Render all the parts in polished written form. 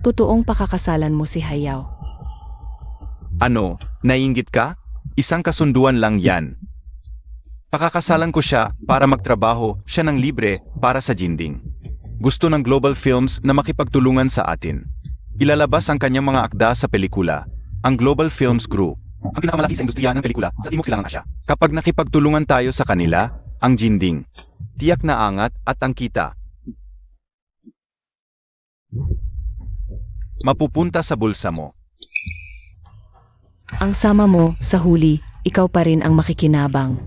totoong pakakasalan mo si Hayaw. Ano, naiinggit ka? Isang kasunduan lang yan. Pakakasalan ko siya para magtrabaho siya ng libre para sa Jinding. Gusto ng Global Films na makipagtulungan sa atin. Ilalabas ang kanyang mga akda sa pelikula, ang Global Films Group. Ang pinakamalaki sa industriya ng pelikula sa Timog Silangang Asya. Kapag nakipagtulungan tayo sa kanila, ang Jinding, tiyak na angat at ang kita mapupunta sa bulsa mo. Ang sama mo, sa huli, ikaw pa rin ang makikinabang.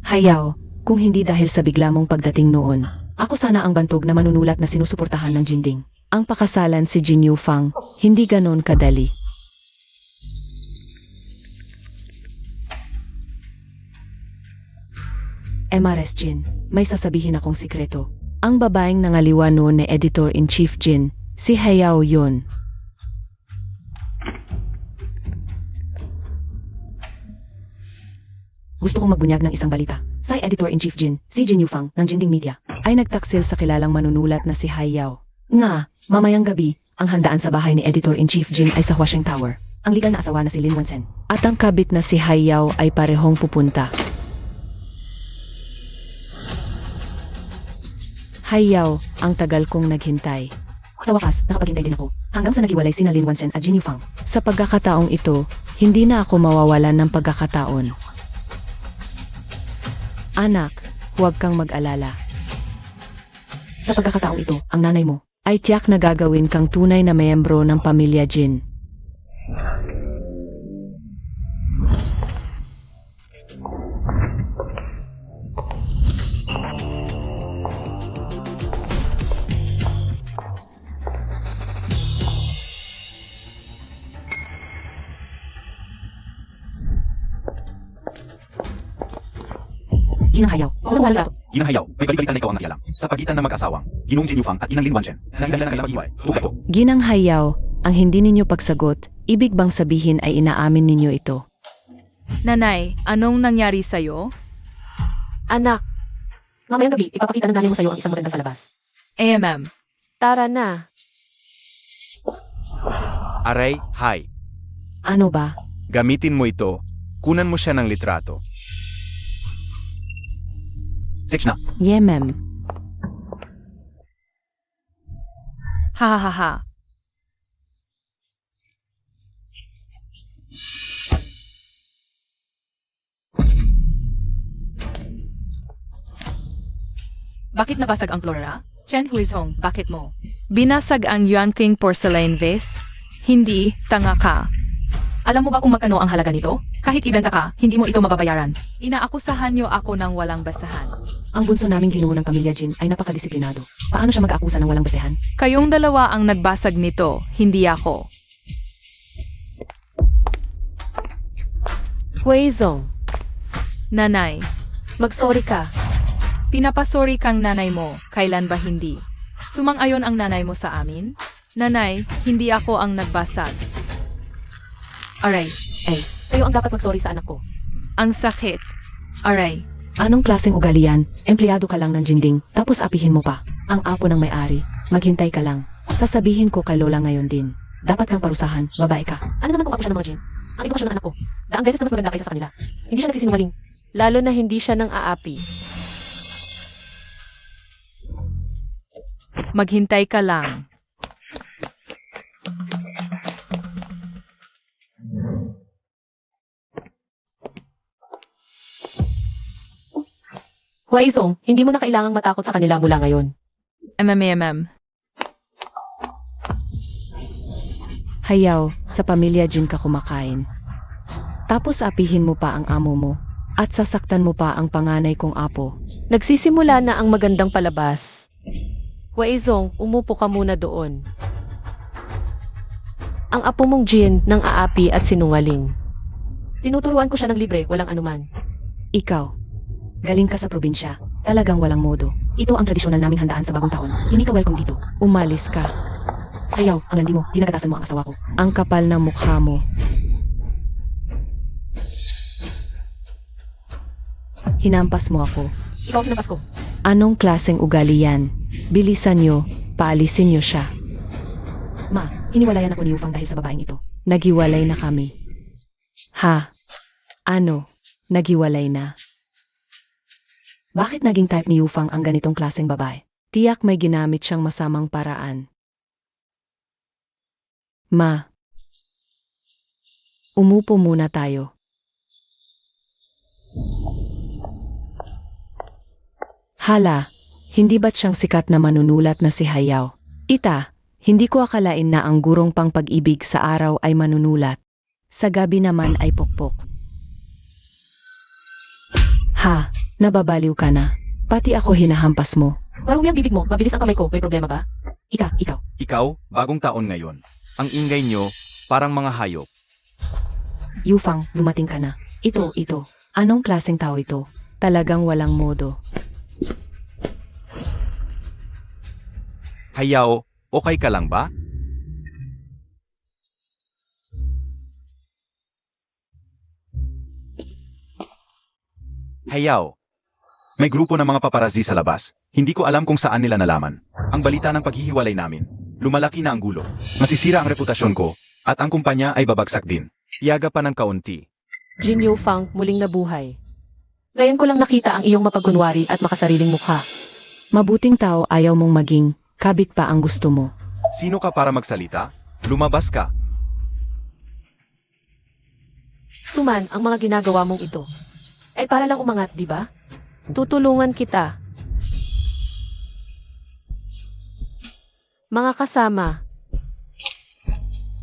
Hayaw, kung hindi dahil sa bigla mong pagdating noon, ako sana ang bantog na manunulat na sinusuportahan ng Jinding. Ang pakasalan si Jin Yufang, hindi ganon kadali. MRS Jin, may sasabihin akong sikreto. Ang babaeng nangaliwa noon ni Editor-in-Chief Jin, si Hayaw yun. Gusto kong magbunyag ng isang balita. Si Editor-in-Chief Jin, si Jin Yufang ng Jinding Media, ay nagtaksil sa kilalang manunulat na si Hayaw. Nga, mamayang gabi, ang handaan sa bahay ni Editor-in-Chief Jin ay sa Huasheng Tower. Ang legal na asawa na si Lin Wensen. At ang kabit na si Hayaw ay parehong pupunta. Hayaw, ang tagal kong naghintay. Sa wakas, nakapaghintay din ako. Hanggang sa naghiwalay sina Lin Wensen at Jin Yufang. Sa pagkakataong ito, hindi na ako mawawalan ng pagkakataon. Anak, huwag kang mag-alala. Sa pagkakataong ito, ang nanay mo ay tiyak na gagawin kang tunay na miyembro ng pamilya Jin. Ginang Hayaw, wala. Ginang Hayaw, may balik-balikan na ikaw ang nakialam sa pagitan ng mag-asawang Ginong Jin Yufang at Ginang Lin Wensen na naging dahilan ng kanilang paghiwalay. Bukay ko. Ginang Hayaw, ang hindi ninyo pagsagot, ibig bang sabihin ay inaamin ninyo ito? Nanay, anong nangyari sa'yo? Anak, mamayang gabi, ipapakita ng nanay mo sa'yo ang isang magandang palabas. AMM. Tara na. Aray, hi. Ano ba? Gamitin mo ito. Kunan mo siya ng litrato. Six na. Yemem. Ha ha ha ha. Bakit nabasag ang flora? Chen Huizhong, bakit mo? Binasag ang Yuan King porcelain vase? Hindi, tanga ka. Alam mo ba kung magkano ang halaga nito? Kahit ibenta ka, hindi mo ito mababayaran. Inaakusahan niyo ako ng walang basahan. Ang bunso naming ginoo ng pamilya Jin ay napakadisiplinado. Paano siya mag-aakusa ng walang basehan? Kayong dalawa ang nagbasag nito, hindi ako. Huizong, Nanay, mag-sorry ka. pinapasori kang nanay mo, kailan ba hindi? Sumang-ayon ang nanay mo sa amin? Nanay, hindi ako ang nagbasag. Aray, Kayo ang dapat mag-sorry sa anak ko. ang sakit. Aray, Anong klaseng ugali yan? Empleyado ka lang ng Jinding, tapos apihin mo pa. Ang apo ng may-ari. Maghintay ka lang. Sasabihin ko kay Lola ngayon din. Dapat kang parusahan, babae ka. Ano naman kung apo siya ng mga Jin? Ang edukasyon ng anak ko. Daang beses na mas maganda kaysa sa kanila. Hindi siya nagsisinungaling. Lalo na hindi siya nang aapi. maghintay ka lang. Huaizong, hindi mo na kailangang matakot sa kanila mula ngayon. MMMM. Hayaw, sa pamilya Jin ka kumakain. Tapos apihin mo pa ang amo mo. At sasaktan mo pa ang panganay kong apo. Nagsisimula na ang magandang palabas. Huizong, umupo ka muna doon. Ang apo mong Jin nang aapi at sinungaling. Tinuturuan ko siya ng libre, walang anuman. Ikaw, galing ka sa probinsya. Talagang walang modo. Ito ang tradisyonal naming handaan sa bagong taon. Hindi ka welcome dito. Umalis ka. Hayaw, ang landi mo, hinagatasan mo ang asawa ko. Ang kapal ng mukha mo. Hinampas mo ako. Ikaw ang hinampas ko. Anong klaseng ugali yan? Bilisan nyo, paalisin nyo siya. Ma, hiniwalayan ako ni Yufang dahil sa babaeng ito. Nagiwalay na kami. Ha? Ano? Nagiwalay na? Bakit naging type ni Yufang ang ganitong klaseng babae? Tiyak may ginamit siyang masamang paraan. Ma, umupo muna tayo. Hala, hindi ba't siyang sikat na manunulat na si Hayaw? Ita, hindi ko akalain na ang gurong pang pag-ibig sa araw ay manunulat. Sa gabi naman ay pokpok. Ha, nababaliw ka na. Pati ako hinahampas mo. Marumi ang bibig mo, mabilis ang kamay ko, may problema ba? Ikaw. Ikaw, bagong taon ngayon. Ang ingay nyo, parang mga hayop. Yufang, dumating ka na. Ito. Anong klaseng tao ito? Talagang walang modo. Hayaw, okay ka lang ba? Hayaw. May grupo ng mga paparazzi sa labas. Hindi ko alam kung saan nila nalaman. Ang balita ng paghihiwalay namin. Lumalaki na ang gulo. Masisira ang reputasyon ko, at ang kumpanya ay babagsak din. Yaga pa ng kaunti. Jin Yufang, muling nabuhay. Ngayon ko lang nakita ang iyong mapagkunwari at makasariling mukha. Mabuting tao ayaw mong maging, kabit pa ang gusto mo. Sino ka para magsalita? Lumabas ka. Suman ang mga ginagawa mong ito. Ay para lang umangat, di ba? Tutulungan kita. Mga kasama,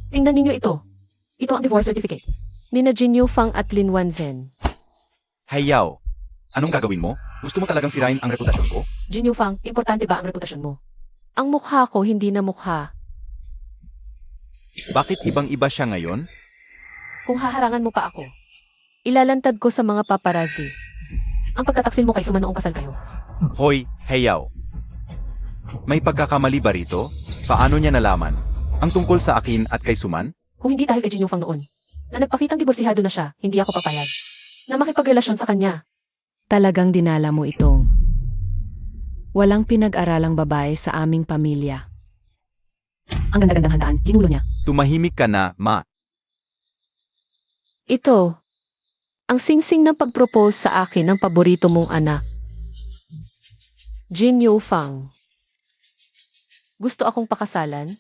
Tingnan ninyo ito. Ito ang divorce certificate. nina Jin Yufang at Lin Wanzhen. Hayaw. Anong gagawin mo? Gusto mo talagang sirain ang reputasyon ko? Jin Yufang, importante ba ang reputasyon mo? Ang mukha ko hindi na mukha. Bakit ibang-iba siya ngayon? Kung haharangan mo pa ako, Ilalantad ko sa mga paparazzi. ang pagtataksil mo kay Suman noong kasal kayo. Hoy, Hayaw. May pagkakamali ba rito? Paano niya nalaman? Ang tungkol sa akin at kay Suman? Kung hindi dahil kay Jin Yufang noon, na nagpakitang diborsihado na siya, hindi ako papayag. Na makipagrelasyon sa kanya. Talagang dinala mo itong walang pinag-aralang babae sa aming pamilya. Ang ganda-gandang handaan, ginulo niya. Tumahimik ka na, Ma. Ito, ang singsing ng pag-propose sa akin ng paborito mong anak. Jin Yufang. Gusto akong pakasalan?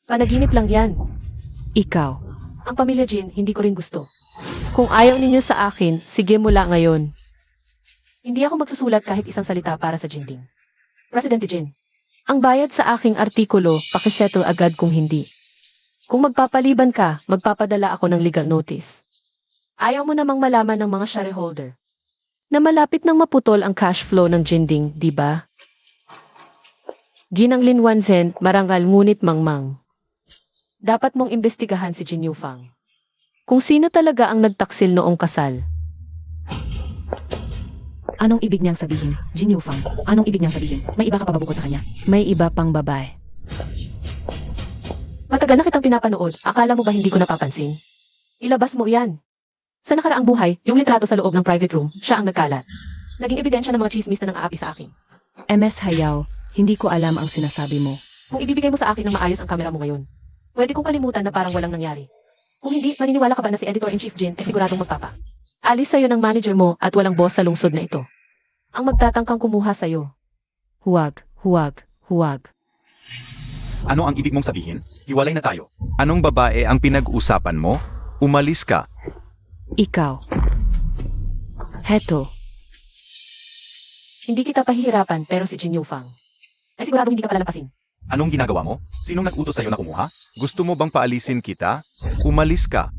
Panaginip lang yan. Ikaw, Ang pamilya Jin, hindi ko rin gusto. Kung ayaw ninyo sa akin, sige mula ngayon. Hindi ako magsusulat kahit isang salita para sa Jinding. Presidente Jin, Ang bayad sa aking artikulo, pakisettle agad kung hindi. Kung magpapaliban ka, magpapadala ako ng legal notice. Ayaw mo namang malaman ng mga shareholder na malapit nang maputol ang cash flow ng Jinding, di ba? Ginang Lin Wanzhen, marangal ngunit mangmang. Dapat mong imbestigahan si Jin Yufang. Kung sino talaga ang nagtaksil noong kasal. anong ibig niyang sabihin? Jin Yufang, anong ibig niyang sabihin? May iba ka pa ba bukod sa kanya? May iba pang babae. matagal na kitang pinapanood, akala mo ba hindi ko napapansin? Ilabas mo yan. Sa nakaraang buhay, yung litrato sa loob ng private room, siya ang nagkalat. Naging ebidensya ng mga chismis na nang-aapi sa akin. MS Hayaw, hindi ko alam ang sinasabi mo. Kung ibibigay mo sa akin ng maayos ang kamera mo ngayon, pwede kong kalimutan na parang walang nangyari. Kung hindi, maniniwala ka ba na si Editor-in-Chief Jin ay siguradong magpapa? Alis sa'yo ng manager mo at walang boss sa lungsod na ito. Ang magtatangkang kumuha sa'yo. Huwag. Ano ang ibig mong sabihin? Hiwalay na tayo. Anong babae ang pinag-usapan mo? Umalis ka. Ikaw. Heto, Hindi kita pahihirapan pero si Jin Yufang ay siguradong hindi ka palalampasin. Anong ginagawa mo? Sinong nag-utos sa'yo na kumuha? Gusto mo bang paalisin kita? Umalis ka.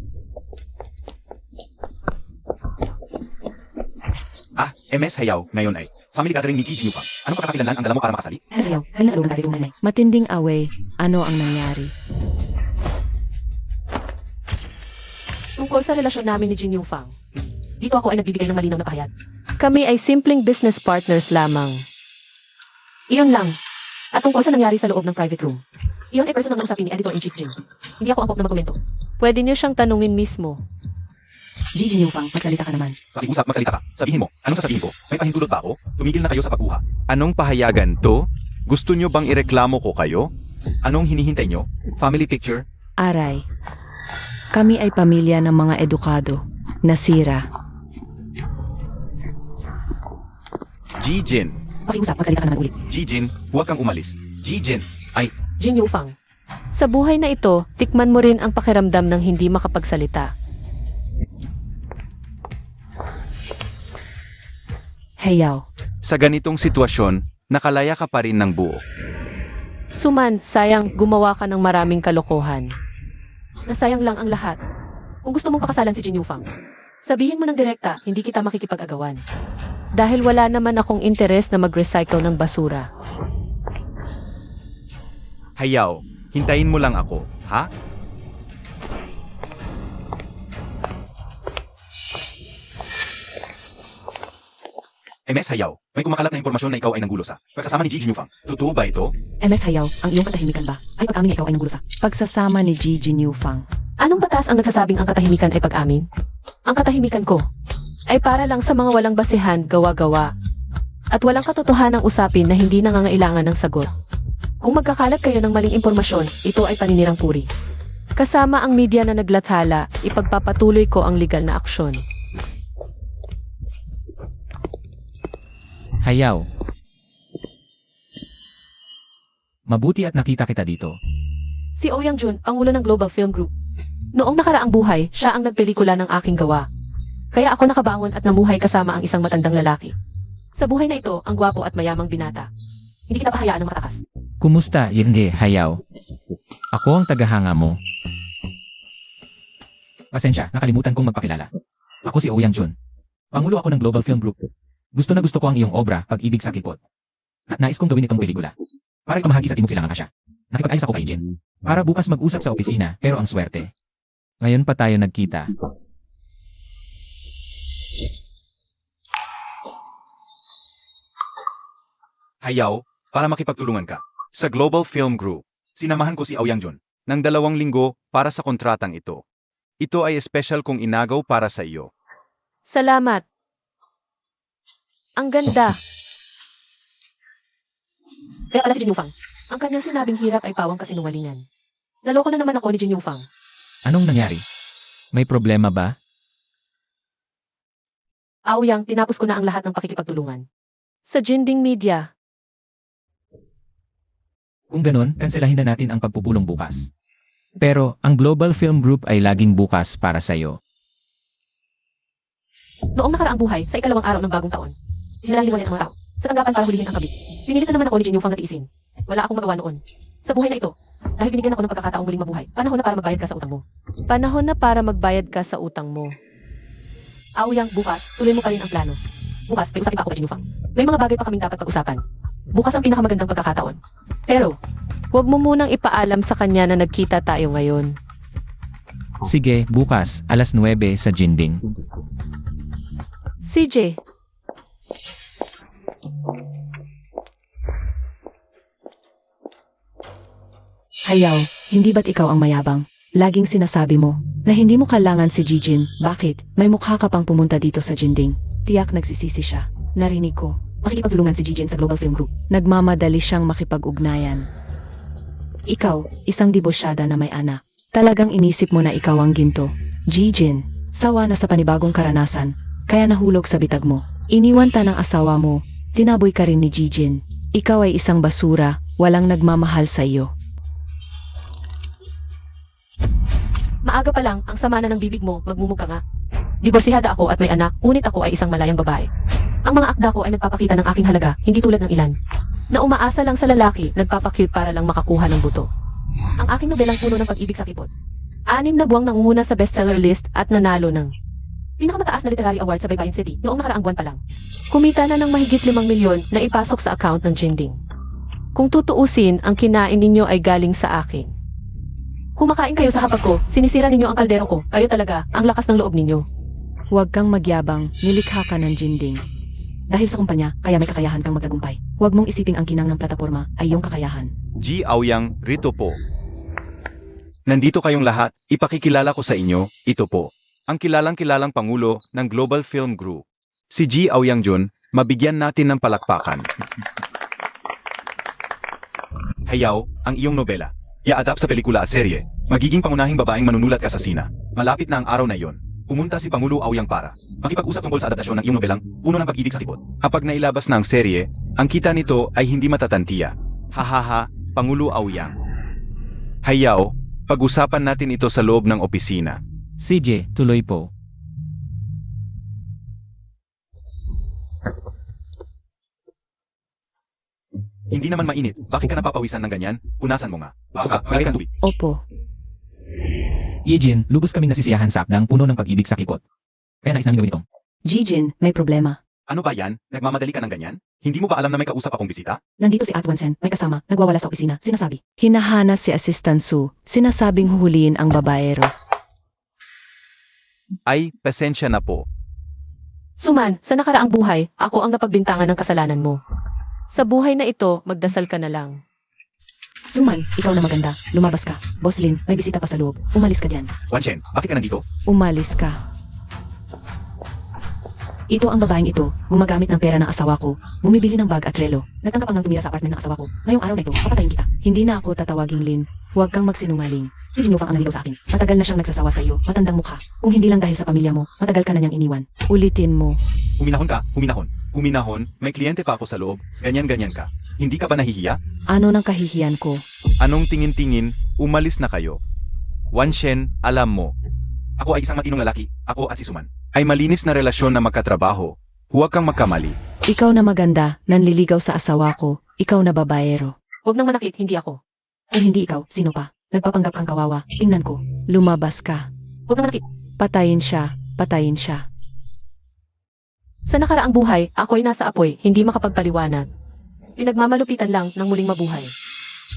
MS Hayaw, ngayon ay family gathering ni Jin Yufang. Anong pagkakakilanlan ang dala mo para makasali? Ano sa'yo? Kanina sa loob ng private room, nanay. matinding away. Ano ang nangyari? Tungkol sa relasyon namin ni Jin Yufang. Dito ako ay nagbibigay ng malinaw na pahayag. Kami ay simpleng business partners lamang. Iyon lang. At tungkol sa nangyari sa loob ng private room. Iyon ay personal na usapin ni Editor-in-Chief Jin. Hindi ako angkop na magkomento. Pwede niyo siyang tanungin mismo. Ji Jin Yufang, magsalita ka naman. Pakiusap, magsalita ka. Sabihin mo, anong sasabihin ko? May pahintulot ba ako? Tumigil na kayo sa pagkuha. Anong pahayagan to? Gusto nyo bang ireklamo ko kayo? Anong hinihintay nyo? Family picture? Aray. Kami ay pamilya ng mga edukado. Nasira. Jijin. Pakiusap, magsalita ka naman ulit. Jijin, huwag kang umalis. Jijin, ay, Jin Yufang. Sa buhay na ito, tikman mo rin ang pakiramdam ng hindi makapagsalita. Heyaw. Sa ganitong sitwasyon, nakalaya ka pa rin ng buo. Suman, sayang, gumawa ka ng maraming kalokohan. Nasayang lang ang lahat. Kung gusto mong pakasalan si Jin Yufang, sabihin mo ng direkta, hindi kita makikipag-agawan. Dahil wala naman akong interes na mag-recycle ng basura. Hayaw, hintayin mo lang ako, ha? MS Hayaw, may kumakalat na impormasyon na ikaw ay nanggulo sa pagsasama ni Jijin Yufang. Totoo ba ito? MS Hayaw, ang iyong katahimikan ba ay pag-amin na ikaw ay nanggulo sa pagsasama ni Ji Jin Yufang. Anong batas ang nagsasabing ang katahimikan ay pag-amin? Ang katahimikan ko Ay para lang sa mga walang basihan, gawa-gawa. At walang katotohanang usapin na hindi nangangailangan ng sagot. Kung magkakalat kayo ng maling impormasyon, ito ay paninirang puri. Kasama ang media na naglathala, ipagpapatuloy ko ang legal na aksyon. Hayaw. Mabuti at nakita kita dito. Si Ouyang Jun, pangulo ng Global Film Group. Noong nakaraang buhay, siya ang nagpelikula ng aking gawa. Kaya ako nakabangon at namuhay kasama ang isang matandang lalaki. Sa buhay na ito, ang gwapo at mayamang binata. Hindi kita pahayaan ng matakas. Kumusta, Yenge, Hayaw? Ako ang tagahanga mo. Pasensya, nakalimutan kong magpakilala. Ako si Ouyang Jun. Pangulo ako ng Global Film Group. Gusto na gusto ko ang iyong obra, Pag-ibig sa Kipot. At nais kong gawin itong pelikula. Para ipamahagi sa Timog Silangang Asya. Nakipag-ayos ako kay Jin. Para bukas mag-usap sa opisina, pero ang swerte. Ngayon pa tayo nagkita. Hayaw, para makipagtulungan ka. Sa Global Film Group, sinamahan ko si Ouyang Jun ng 2 linggo para sa kontratang ito. Ito ay espesyal kong inagaw para sa iyo. Salamat. Ang ganda. Kaya pala si Jin Yufang. Ang kanyang sinabing hirap ay pawang kasinungalingan. Naloko na naman ako ni Jin Yufang. Anong nangyari? May problema ba? Aoyang, tinapos ko na ang lahat ng pakikipagtulungan. Sa Jinding Media. Kung ganon, kanselahin na natin ang pagpupulong bukas. Pero, ang Global Film Group ay laging bukas para sa'yo. Noong nakaraang buhay, sa ikalawang araw ng bagong taon, sinalaliwan niya ang mga tao sa tanggapan para hulihin ang kabit. Pinilit na naman ako ni Jin Yufang na tiisin. Wala akong magawa noon. Sa buhay na ito, dahil binigyan ako ng pagkakataong muling mabuhay, panahon na para magbayad ka sa utang mo. Panahon na para magbayad ka sa utang mo. Aoyang, bukas, tuloy mo pa rin ang plano. Bukas, may usapin pa ako kay Jin Yufang. May mga bagay pa kaming dapat pag-usapan. Bukas ang pinakamagandang pagkakataon. Pero, Huwag mo munang ipaalam sa kanya na nagkita tayo ngayon. Sige, bukas, alas 9 sa Jinding. CJ, Hayaw, hindi ba't ikaw ang mayabang? Laging sinasabi mo na hindi mo kailangan si Jijin. Bakit? May mukha ka pang pumunta dito sa Jinding. Tiyak nagsisisi siya. Narinig ko. Makikipagtulungan si Jijin sa Global Film Group. Nagmamadali siyang makipag-ugnayan. Ikaw, isang dibosyada na may anak. Talagang inisip mo na ikaw ang ginto. Jijin, sawa na sa panibagong karanasan. Kaya nahulog sa bitag mo. Iniwan ta ng asawa mo. Tinaboy ka rin ni Jijin. Ikaw ay isang basura. Walang nagmamahal sa iyo. Maaga pa lang, ang sama na ng bibig mo, magmumuka nga. Diborsihada ako at may anak, ngunit ako ay isang malayang babae. Ang mga akda ko ay nagpapakita ng aking halaga, hindi tulad ng ilan. Na umaasa lang sa lalaki, nagpapakyut para lang makakuha ng buto. Ang aking nobelang Puno ng Pag-ibig sa Kipot. 6 na buwang nangunguna sa bestseller list at nanalo ng pinakamataas na literary award sa Baybayin City noong nakaraang buwan pa lang. Kumita na ng mahigit 5 milyon na ipasok sa account ng Jinding. kung tutuusin, ang kinain ninyo ay galing sa akin. Kumakain kayo sa hapag ko, sinisira ninyo ang kaldero ko, kayo talaga, ang lakas ng loob ninyo. Huwag kang magyabang, nilikha ka ng Jinding. Dahil sa kumpanya, kaya may kakayahan kang magtagumpay. Huwag mong isiping ang kinang ng plataporma ay iyong kakayahan. Ji Aoyang, rito po. Nandito kayong lahat, ipakikilala ko sa inyo, ito po. Ang kilalang-kilalang pangulo ng Global Film Group. Si Ji Aoyang Jun, mabigyan natin ng palakpakan. Hayaw, ang iyong nobela. I-adapt sa pelikula at serye. Magiging pangunahing babaeng manunulat ka sa sina. Malapit na ang araw na iyon. Pumunta si Pangulo Aoyang para makipag-usap tungkol sa adaptasyon ng iyong nobelang Puno ng Pag-ibig sa Kipot. Kapag nailabas na ang serye, ang kita nito ay hindi matatantiya. Hahaha, Pangulo Aoyang. Hayaw, pag-usapan natin ito sa loob ng opisina. CJ, tuloy po. Hindi naman mainit. Bakit ka napapawisan ng ganyan? Punasan mo nga. Suka, magali kang tubig. Opo. Yejin, lubos kaming nasisiyahan sa akdang Puno ng Pag-ibig sa Kipot. Kaya nais namin gawin ito. Jijin, may problema. Ano ba yan? Nagmamadali ka ng ganyan? Hindi mo ba alam na may kausap akong bisita? Nandito si Atwansen, may kasama, nagwawala sa opisina, sinasabi. Hinahana si Assistant Su, sinasabing huhuliin ang babaero. Ay, pasensya na po. Suman, sa nakaraang buhay, ako ang napagbintangan ng kasalanan mo. Sa buhay na ito, magdasal ka na lang. Suman, ikaw na maganda, lumabas ka. Boss Lin, may bisita pa sa loob, umalis ka dyan. Wanshen, bakit ka nandito? Umalis ka. Ito ang babaeng ito, gumagamit ng pera ng asawa ko, bumibili ng bag at relo, nagtanggap ang tumira sa apartment ng asawa ko. Ngayong araw na ito, papatayin kita. Hindi na ako tatawaging Lin. Huwag kang magsinungaling. Si Jin Yufang ang naligaw sa akin. Matagal na siyang nagsasawa sa iyo, matandang mukha. Kung hindi lang dahil sa pamilya mo, matagal ka na niyang iniwan. Ulitin mo. Huminahon ka, huminahon. Huminahon, may kliyente pa ako sa loob, ganyan-ganyan ka. Hindi ka ba nahihiya? Ano nang kahihiyan ko? Anong tingin-tingin, umalis na kayo. Wanshen, alam mo, Ako ay isang matinong lalaki, ako at si Suman. ay malinis na relasyon na magkatrabaho. Huwag kang magkamali. Ikaw na maganda, nanliligaw sa asawa ko, ikaw na babaero. Huwag nang manakit, hindi ako. Kung hindi ikaw, sino pa? Nagpapanggap kang kawawa, tingnan ko. Lumabas ka. Huwag nang manakit. Patayin siya, patayin siya. Sa nakaraang buhay, ako'y nasa apoy, hindi makapagpaliwanag. Pinagmamalupitan lang ng muling mabuhay.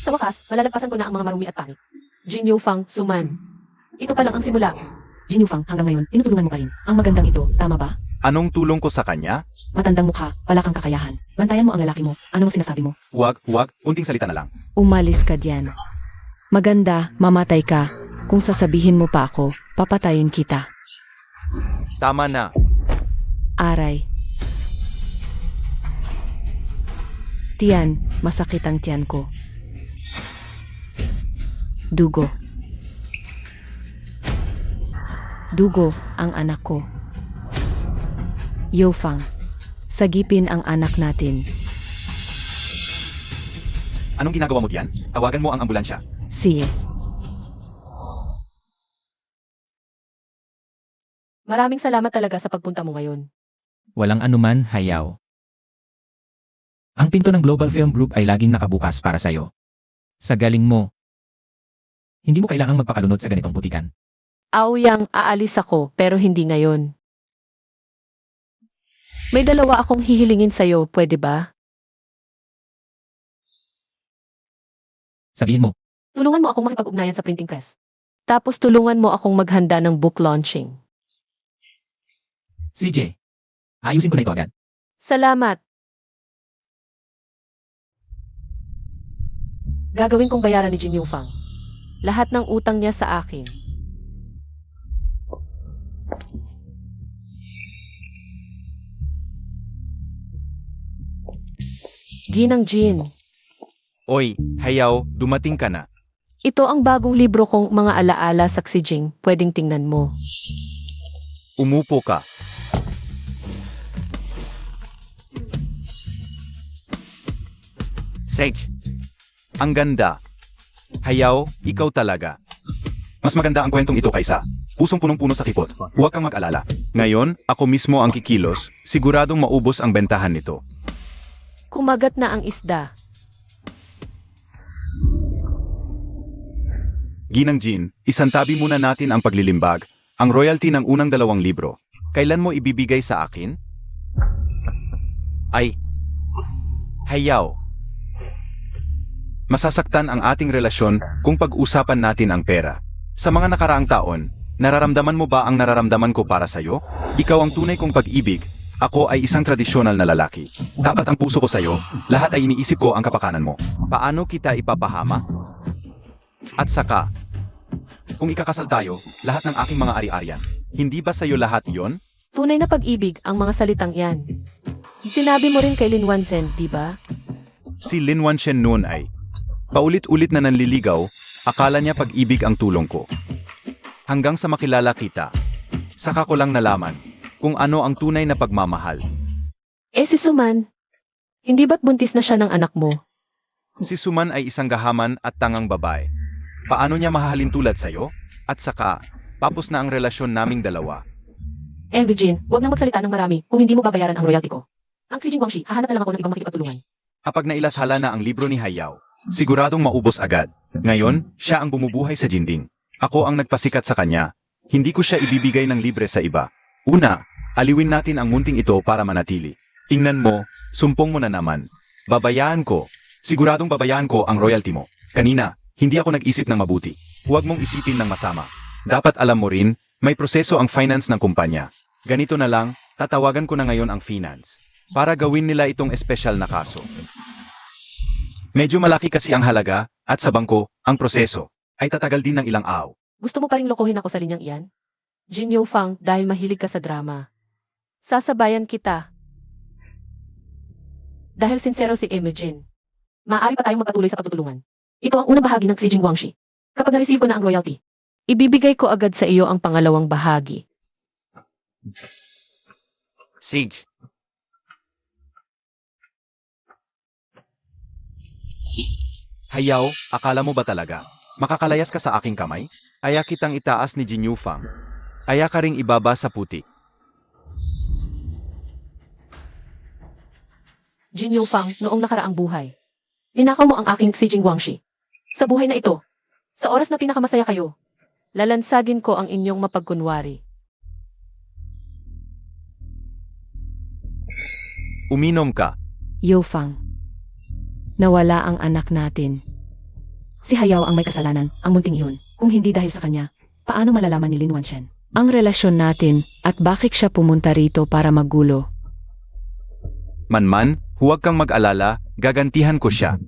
Sa wakas, malalagpasan ko na ang mga marumi at pangit. Jin Yufang, Suman. Ito pa lang ang simula. Jin Yufang, hanggang ngayon, tinutulungan mo pa rin. Ang magandang ito, tama ba? Anong tulong ko sa kanya? Matandang mukha, wala kang kakayahan. Bantayan mo ang lalaki mo. Ano ang sinasabi mo? Huwag, unting salita na lang. Umalis ka diyan. Maganda, mamatay ka. Kung sasabihin mo pa ako, papatayin kita. Tama na. Aray. Tiyan, masakit ang tiyan ko. Dugo. Dugo ang anak ko. Yofang, sagipin ang anak natin. Anong ginagawa mo diyan? Tawagan mo ang ambulansya. Sige. Maraming salamat talaga sa pagpunta mo ngayon. Walang anuman, Hayaw. Ang pinto ng Global Film Group ay laging nakabukas para sa'yo. Sa galing mo, hindi mo kailangang magpakalunod sa ganitong putikan. Aoyang, aalis ako, pero hindi ngayon. May dalawa akong hihilingin sa'yo, pwede ba? Sabihin mo, Tulungan mo akong makipag-ugnayan sa printing press. Tapos tulungan mo akong maghanda ng book launching. CJ, ayusin ko na ito agad. Salamat. Gagawin kong bayaran ni Jin Yufang. Lahat ng utang niya sa akin. Ginang Jin, Oy, Hayaw, dumating ka na. ito ang bagong libro kong mga alaala sa Xijing. Pwedeng tingnan mo. Umupo ka. Sage, ang ganda. Hayaw, ikaw talaga. Mas maganda ang kwentong ito kaysa pusong punong-puno sa kipot. Huwag kang mag-alala. Ngayon, ako mismo ang kikilos, siguradong maubos ang bentahan nito. Kumagat na ang isda. Ginang Jin, isantabi muna natin ang paglilimbag, ang royalty ng unang 2 libro. Kailan mo ibibigay sa akin? Ay, Hayaw. Masasaktan ang ating relasyon kung pag-usapan natin ang pera. Sa mga nakaraang taon, nararamdaman mo ba ang nararamdaman ko para sa'yo? Ikaw ang tunay kong pag-ibig, Ako ay isang tradisyonal na lalaki. Dapat ang puso ko sa'yo, lahat ay iniisip ko ang kapakanan mo. Paano kita ipapahama? At saka, kung ikakasal tayo, lahat ng aking mga ari-arian, hindi ba sa'yo lahat yon? Tunay na pag-ibig ang mga salitang yan. Sinabi mo rin kay Lin Wansen, di ba? Si Lin Wanshen noon ay, paulit-ulit na nanliligaw, akala niya pag-ibig ang tulong ko. Hanggang sa makilala kita, saka ko lang nalaman kung ano ang tunay na pagmamahal. Si Suman, hindi ba't buntis na siya ng anak mo? Si Suman ay isang gahaman at tangang babae. Paano niya mahahalin tulad sa'yo? At saka, tapos na ang relasyon naming dalawa. Eugene, huwag nang magsalita ng marami kung hindi mo babayaran ang royalty ko. Ang si Jing Guangxi, hahanap na lang ako ng ibang makikipagtulungan. Kapag nailathala na ang libro ni Hayao, siguradong maubos agad. Ngayon, siya ang bumubuhay sa Jinding. Ako ang nagpasikat sa kanya. Hindi ko siya ibibigay ng libre sa iba. Una, aliwin natin ang munting ito para manatili. Tingnan mo, sumpong mo na naman. Babayaan ko. Siguradong babayaan ko ang royalty mo. Kanina, hindi ako nag-isip ng mabuti. Huwag mong isipin ng masama. Dapat alam mo rin, may proseso ang finance ng kumpanya. Ganito na lang, tatawagan ko na ngayon ang finance. Para gawin nila itong espesyal na kaso. Medyo malaki kasi ang halaga, at sa bangko, ang proseso, ay tatagal din ng ilang araw. Gusto mo pa rin lokohin ako sa linyang iyan? Jin Yufang, dahil mahilig ka sa drama. Sasabayan kita. Dahil sincero si Imogen. Maaari pa tayong magpatuloy sa pagtutulungan. Ito ang unang bahagi ng si Jing Guangxi. Kapag na-receive ko na ang royalty, ibibigay ko agad sa iyo ang pangalawang bahagi. Sage. Hayao, akala mo ba talaga? Makakalayas ka sa aking kamay? Aya kitang itaas ni Jin Yufang. Aya ka ring ibaba sa putik. Jin Yufang, noong nakaraang buhay. Ninakaw mo ang aking si Jing Guangxi. Sa buhay na ito, sa oras na pinakamasaya kayo, lalansagin ko ang inyong mapagkunwari. Uminom ka. Yufang, nawala ang anak natin. Si Hayao ang may kasalanan, ang munting iyon. Kung hindi dahil sa kanya, paano malalaman ni Lin Wanshen ang relasyon natin at bakit siya pumunta rito para maggulo? Manman, huwag kang mag-alala, gagantihan ko siya.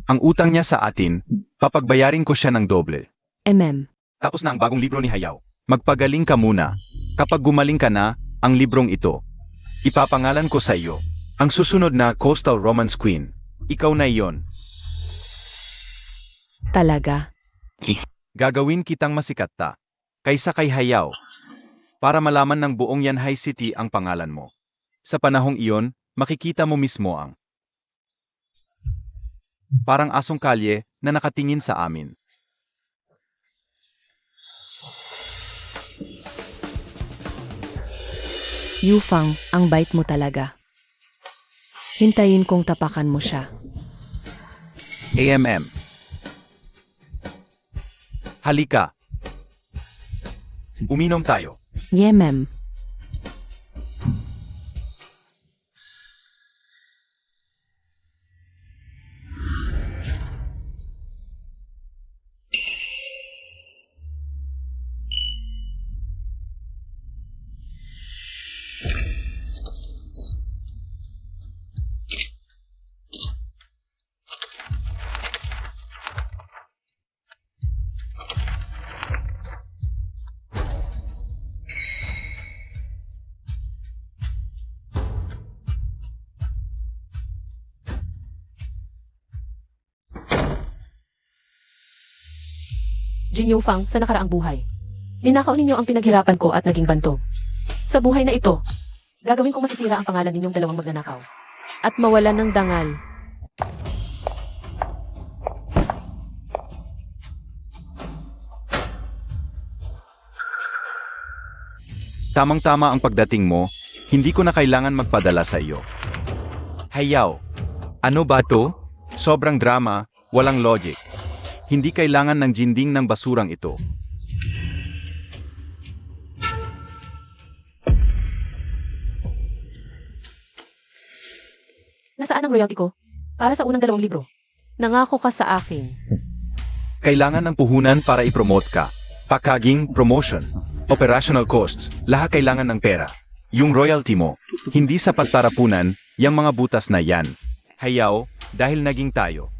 Ang utang niya sa atin, papagbayarin ko siya ng doble. Tapos na ang bagong libro ni Hayao. Magpagaling ka muna. Kapag gumaling ka na, ang librong ito, ipapangalan ko sa iyo. Ang susunod na Coastal Romance Queen. Ikaw na iyon. Talaga? Gagawin kitang masikatta. Kaysa kay Hayao. Para malaman ng buong Yanhai City ang pangalan mo. Sa panahong iyon, makikita mo mismo ang parang asong kalye na nakatingin sa amin. Yufang, ang bait mo talaga. Hintayin kong tapakan mo siya. AMM. Halika. Uminom tayo. Yemem. Jin Yufang, sa nakaraang buhay. Ninakaw ninyo ang pinaghirapan ko at naging bantog. Sa buhay na ito, gagawin kong masisira ang pangalan ninyong dalawang magnanakaw. At mawalan ng dangal. Tamang-tama ang pagdating mo, hindi ko na kailangan magpadala sa iyo. Hayao, ano ba to? Sobrang drama, walang logic. Hindi kailangan ng jinding ng basurang ito. Nasaan ang royalty ko? Para sa unang dalawang libro. Nangako ka sa akin. Kailangan ng puhunan para i-promote ka. Packaging, promotion, operational costs, lahat kailangan ng pera. yung royalty mo. Hindi sapat para punan, yung mga butas na yan. Hayaw, dahil naging tayo.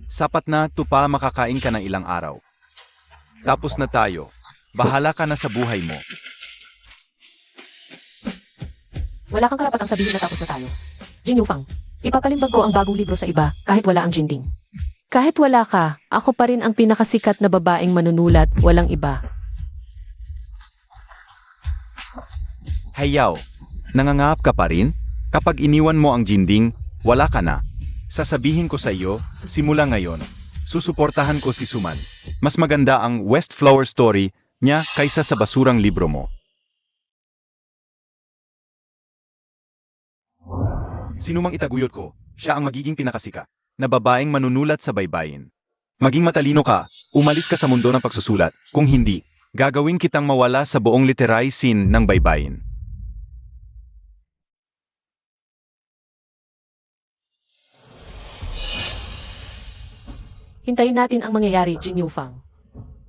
Sapat na, tupa makakain ka ng ilang araw. Tapos na tayo. Bahala ka na sa buhay mo. Wala kang karapatang sabihin na tapos na tayo. Jin Yufang, ipapalimbag ko ang bagong libro sa iba kahit wala ang Jinding. Kahit wala ka, ako pa rin ang pinakasikat na babaeng manunulat, walang iba. Hayaw, nangangahap ka pa rin? Kapag iniwan mo ang Jinding, wala ka na. Sasabihin ko sa iyo, simula ngayon, susuportahan ko si Suman. Mas maganda ang West Flower Story niya kaysa sa basurang libro mo. Sinumang itaguyod ko, siya ang magiging pinakasikat na babaeng manunulat sa baybayin. Maging matalino ka, umalis ka sa mundo ng pagsusulat. Kung hindi, gagawin kitang mawala sa buong literary scene ng baybayin. Hintayin natin ang mangyayari, Jin Yufang.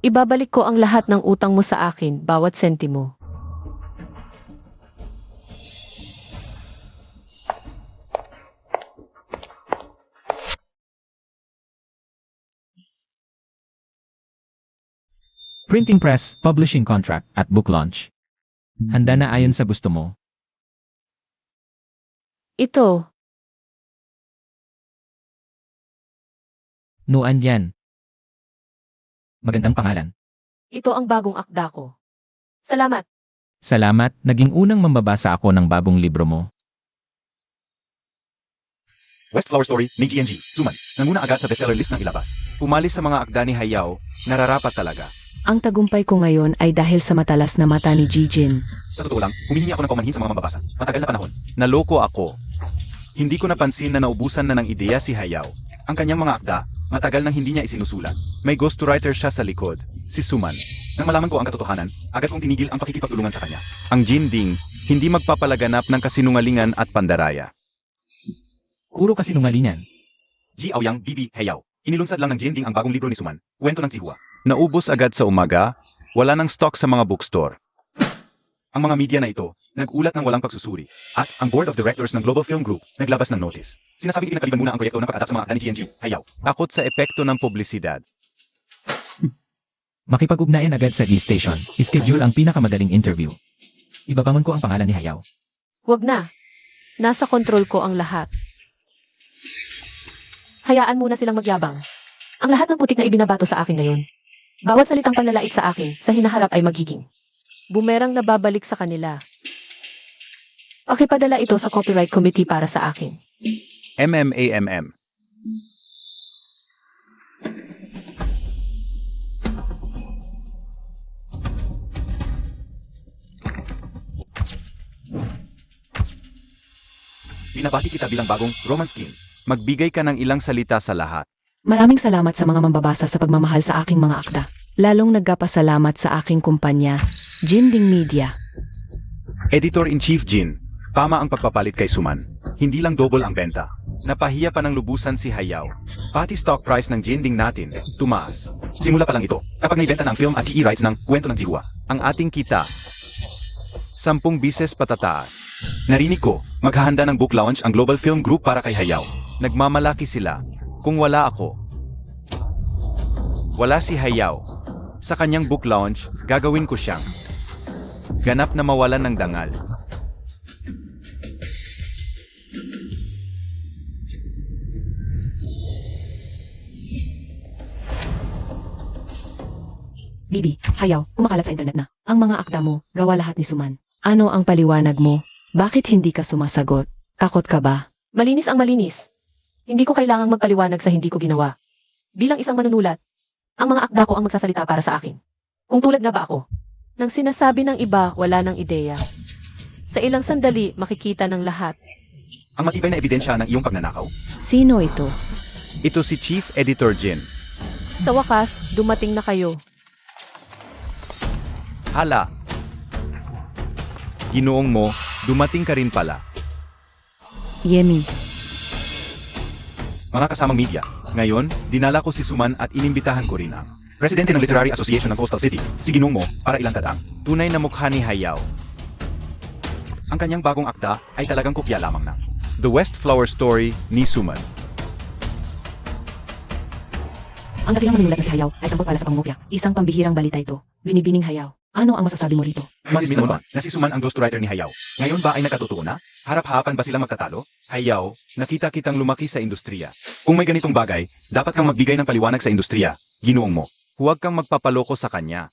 Ibabalik ko ang lahat ng utang mo sa akin, bawat sentimo. Printing press, publishing contract, at book launch. Handa na ayon sa gusto mo. Ito, Nuan yan. Magandang pangalan. ito ang bagong akda ko. Salamat. Salamat, naging unang mambabasa ako ng bagong libro mo. West Flower Story ni GNG, Suman. Nanguna agad sa bestseller list ng ilabas. Umalis sa mga akda ni Hayaw, nararapat talaga. Ang tagumpay ko ngayon ay dahil sa matalas na mata ni Jijin. Sa totoo lang, humihingi ako ng paumanhin sa mga mambabasa. Matagal na panahon. Naloko ako. Hindi ko napansin na naubusan na ng ideya si Hayaw. Ang kanyang mga akda, matagal nang hindi niya isinusulat. May ghostwriter siya sa likod, si Suman. Nang malaman ko ang katotohanan, agad kong tinigil ang pakikipagtulungan sa kanya. Ang Jinding, hindi magpapalaganap ng kasinungalingan at pandaraya. Puro kasinungalingan. Ji Aoyang, Bibi, Heyaw. Inilunsad lang ng Jinding ang bagong libro ni Suman, Kwento ng Sihua. Naubos agad sa umaga, wala nang stock sa mga bookstore. Ang mga media na ito, nag-ulat ng walang pagsusuri. At ang board of directors ng Global Film Group, naglabas ng notice. Sinasabing pinagkaliban muna ang proyekto ng pag-adapt sa mga akda ni GNG, Heyaw. Takot sa epekto ng publisidad. Makipag-ugnayan agad sa E-Station. Ischedule ang pinakamadaling interview. Ibabangon ko ang pangalan ni Hayaw. Huwag na. Nasa kontrol ko ang lahat. Hayaan muna silang magyabang. Ang lahat ng putik na ibinabato sa akin ngayon. Bawat salitang panlalait sa akin, sa hinaharap ay magiging bumerang na babalik sa kanila. Pakipadala ito sa Copyright Committee para sa akin. MMAMM. Binabati kita bilang bagong romance king. Magbigay ka ng ilang salita sa lahat. Maraming salamat sa mga mambabasa sa pagmamahal sa aking mga akda. Lalong nagkapasalamat sa aking kumpanya, Jinding Media. Editor-in-Chief Jin, tama ang pagpapalit kay Suman. Hindi lang double ang benta. Napahiya pa ng lubusan si Hayaw. Pati stock price ng Jinding natin, tumaas. Simula pa lang ito, kapag naibenta na ang film at GE rights ng Kwento ng Sihua. Ang ating kita, 10 bises patataas. Narinig ko, maghahanda ng book launch ang Global Film Group para kay Hayaw. Nagmamalaki sila. Kung wala ako, wala si Hayaw. Sa kanyang book launch, gagawin ko siyang ganap na mawalan ng dangal. Bibi, Hayaw, kumakalat sa internet na. Ang mga akda mo, gawa lahat ni Suman. Ano ang paliwanag mo? Bakit hindi ka sumasagot? Takot ka ba? Malinis ang malinis. Hindi ko kailangang magpaliwanag sa hindi ko ginawa. Bilang isang manunulat, ang mga akda ko ang magsasalita para sa akin. Kung tulad nga ba ako? Nang sinasabi ng iba, wala ng ideya. Sa ilang sandali, makikita ng lahat. Ang matibay na ebidensya ng iyong pagnanakaw. Sino ito? Ito si Chief Editor Jin. Sa wakas, dumating na kayo. Hala! Ginoong mo, dumating ka rin pala. Yemi. Mga kasamang media, ngayon, dinala ko si Suman at inimbitahan ko rin ang Presidente ng Literary Association ng Coastal City, si Ginong mo, para ilantad ang. Tunay na mukha ni Hayao. Ang kanyang bagong akda ay talagang kopya lamang ng. The West Flower Story ni Suman. Ang dakilang manunulat na si Hayao ay sangkot pala sa pangungopia. Isang pambihirang balita ito. Binibining Hayao. Ano ang masasabi mo rito? Masisino ba na si Suman ang ghostwriter ni Hayao? Ngayon ba ay nagkatotoo na? Harap-harapan ba sila magtatalo? Hayao, nakita kitang lumaki sa industriya. Kung may ganitong bagay, dapat kang magbigay ng paliwanag sa industriya. Ginoong mo. Huwag kang magpapaloko sa kanya.